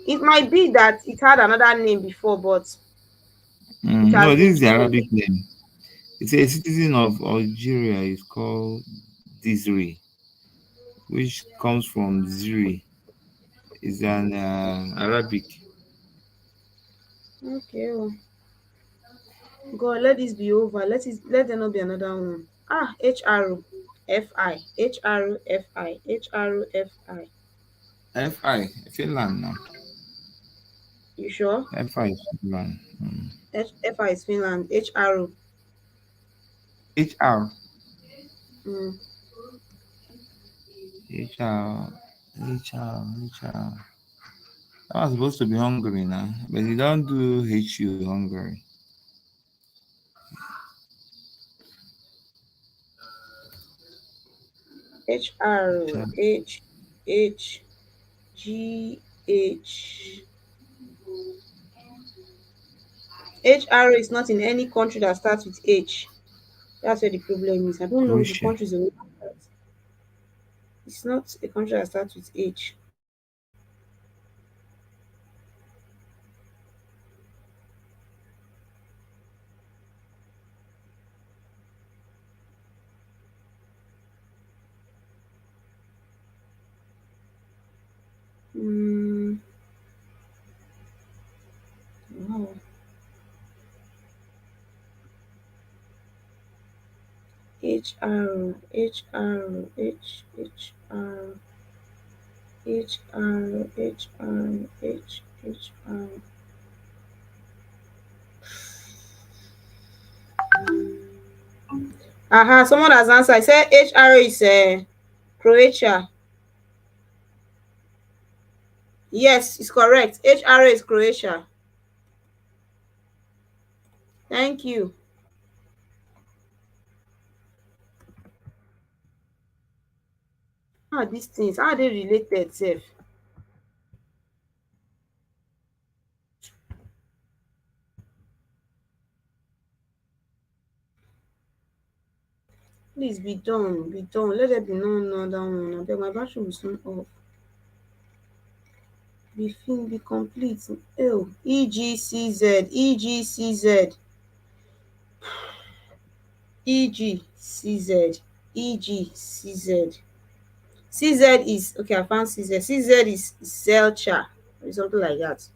[SPEAKER 2] It might be that it had another name before, but it has
[SPEAKER 8] No,
[SPEAKER 2] been
[SPEAKER 8] this is the
[SPEAKER 2] changed.
[SPEAKER 8] Arabic name. It's a citizen of Algeria. It's called Dizri, which comes from Ziri. It's an Arabic.
[SPEAKER 2] Okay. Oh. God, let this be over. Let there not be another one. Ah, HRFI. HRFI. HRFI.
[SPEAKER 8] FI, Finland now.
[SPEAKER 2] You sure?
[SPEAKER 8] FI is Finland.
[SPEAKER 2] FI is Finland. HR.
[SPEAKER 8] HR.
[SPEAKER 2] Mm.
[SPEAKER 8] HR. HR. That was supposed to be Hungary now, but you don't do HU Hungary.
[SPEAKER 2] HR.
[SPEAKER 8] HR.
[SPEAKER 2] H HR is not in any country that starts with H. That's where the problem is. I don't know the
[SPEAKER 8] Croatia.
[SPEAKER 2] countries that start. It's not a country that starts with H. Mm, wow. HR. Aha, someone has answered. I said HR is Croatia. Yes, it's correct. HR is Croatia. Thank you. How are these things? How are they related, sef? Please be done. Be done. Let there be no another one. I beg, my battery will soon off. Be complete. Oh, EGCZ. EGCZ. EGCZ. EGCZ. CZ is okay. I found CZ. CZ is Zelcha or something like that.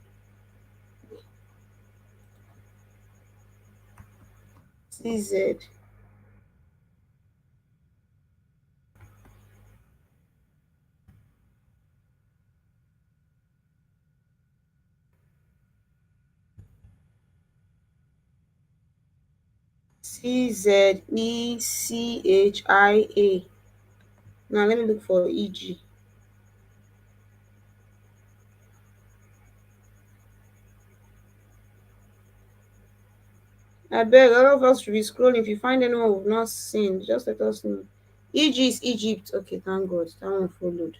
[SPEAKER 2] CZ. CZECHIA. Now let me look for EG. I beg all of us should be scrolling. If you find anyone we've not seen, just let us know. EG is Egypt. Okay, thank God. That one followed.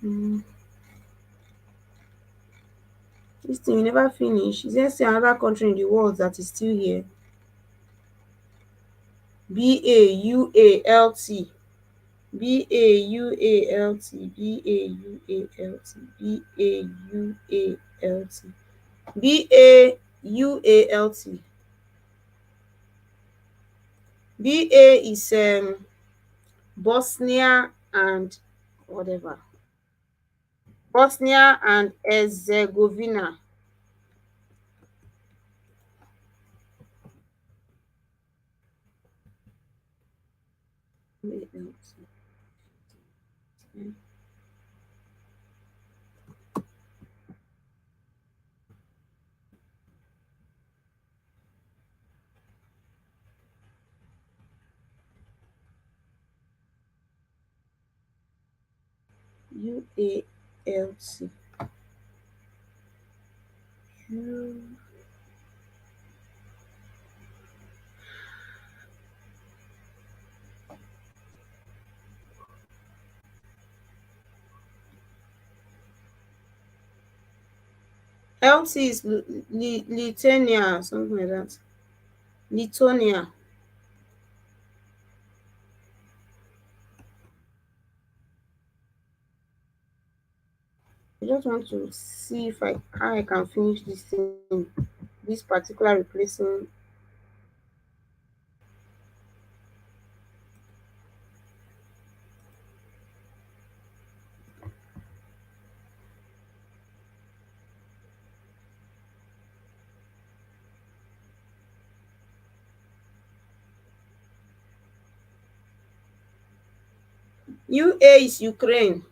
[SPEAKER 2] Mm. This thing will never finish. Is there still another country in the world that is still here? BAUALT. BAUALT. BAUALT. BAUALT. BAUALT. BA is Bosnia and whatever. Bosnia and Herzegovina. UALT. LT is Lithuania, something like that. Lithuania. I just want to see if how I can finish this thing, this particular replacing. UA is Ukraine.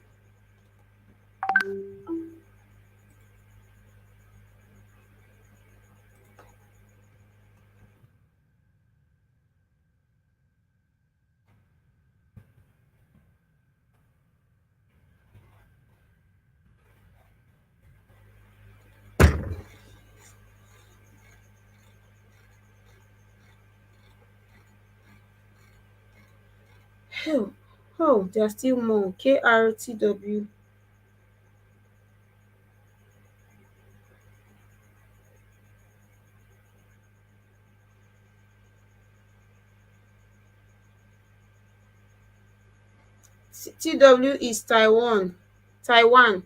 [SPEAKER 2] Oh, there are still more. KRTW. TW is Taiwan. Taiwan.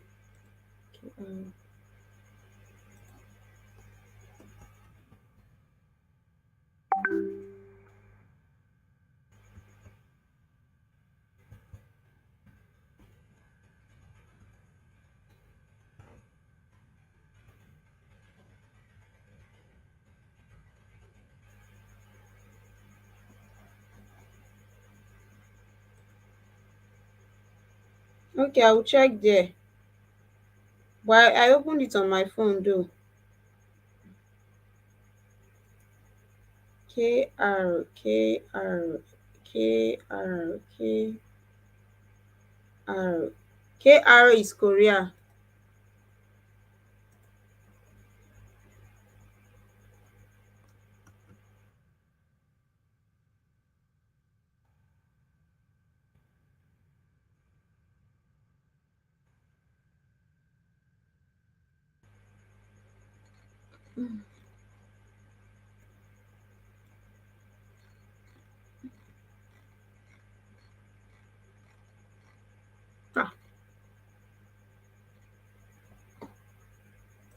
[SPEAKER 2] Okay, I will check there. But I opened it on my phone though. KR is Korea.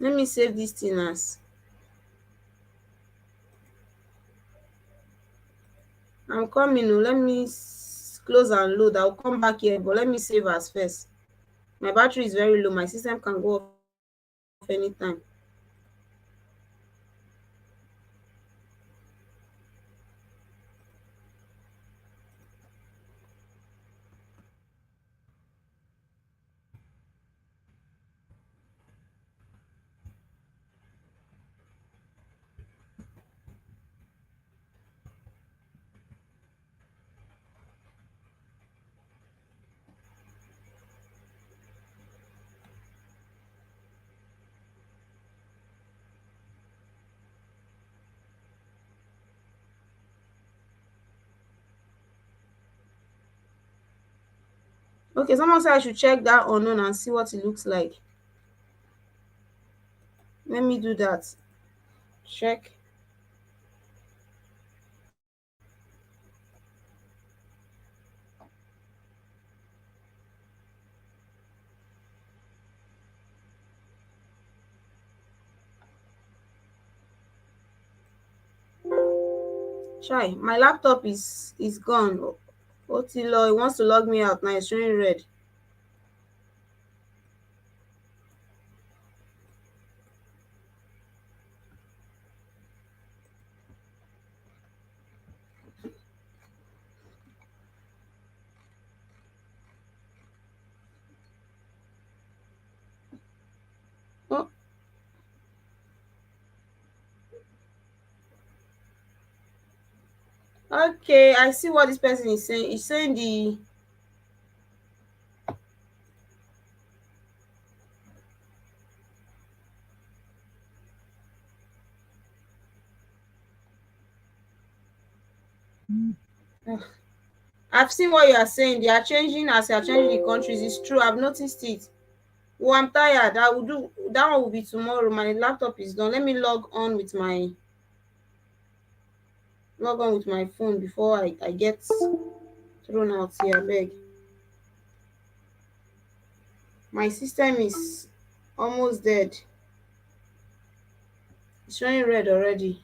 [SPEAKER 2] Let me save this thing as. I'm coming. Let me close and load. I'll come back here, but let me save as first. My battery is very low. My system can go off anytime. Okay, someone said I should check that unknown and see what it looks like. Let me do that. Check. Try. My laptop is gone. Otilo, it wants to log me out now. It's showing red. Oh. Okay, I see what this person is saying. He's saying the Ugh. I've seen what you are saying. They are changing as they are changing the countries. It's true. I've noticed it. Oh, I'm tired. I will do that one will be tomorrow. My laptop is done. Let me log on with my phone before I get thrown out here. I beg. My system is almost dead. It's showing red already.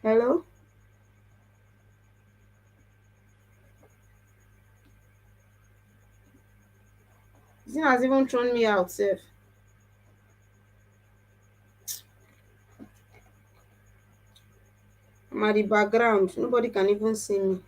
[SPEAKER 2] Hello? This thing has even thrown me out, sef. I'm at the background. Nobody can even see me.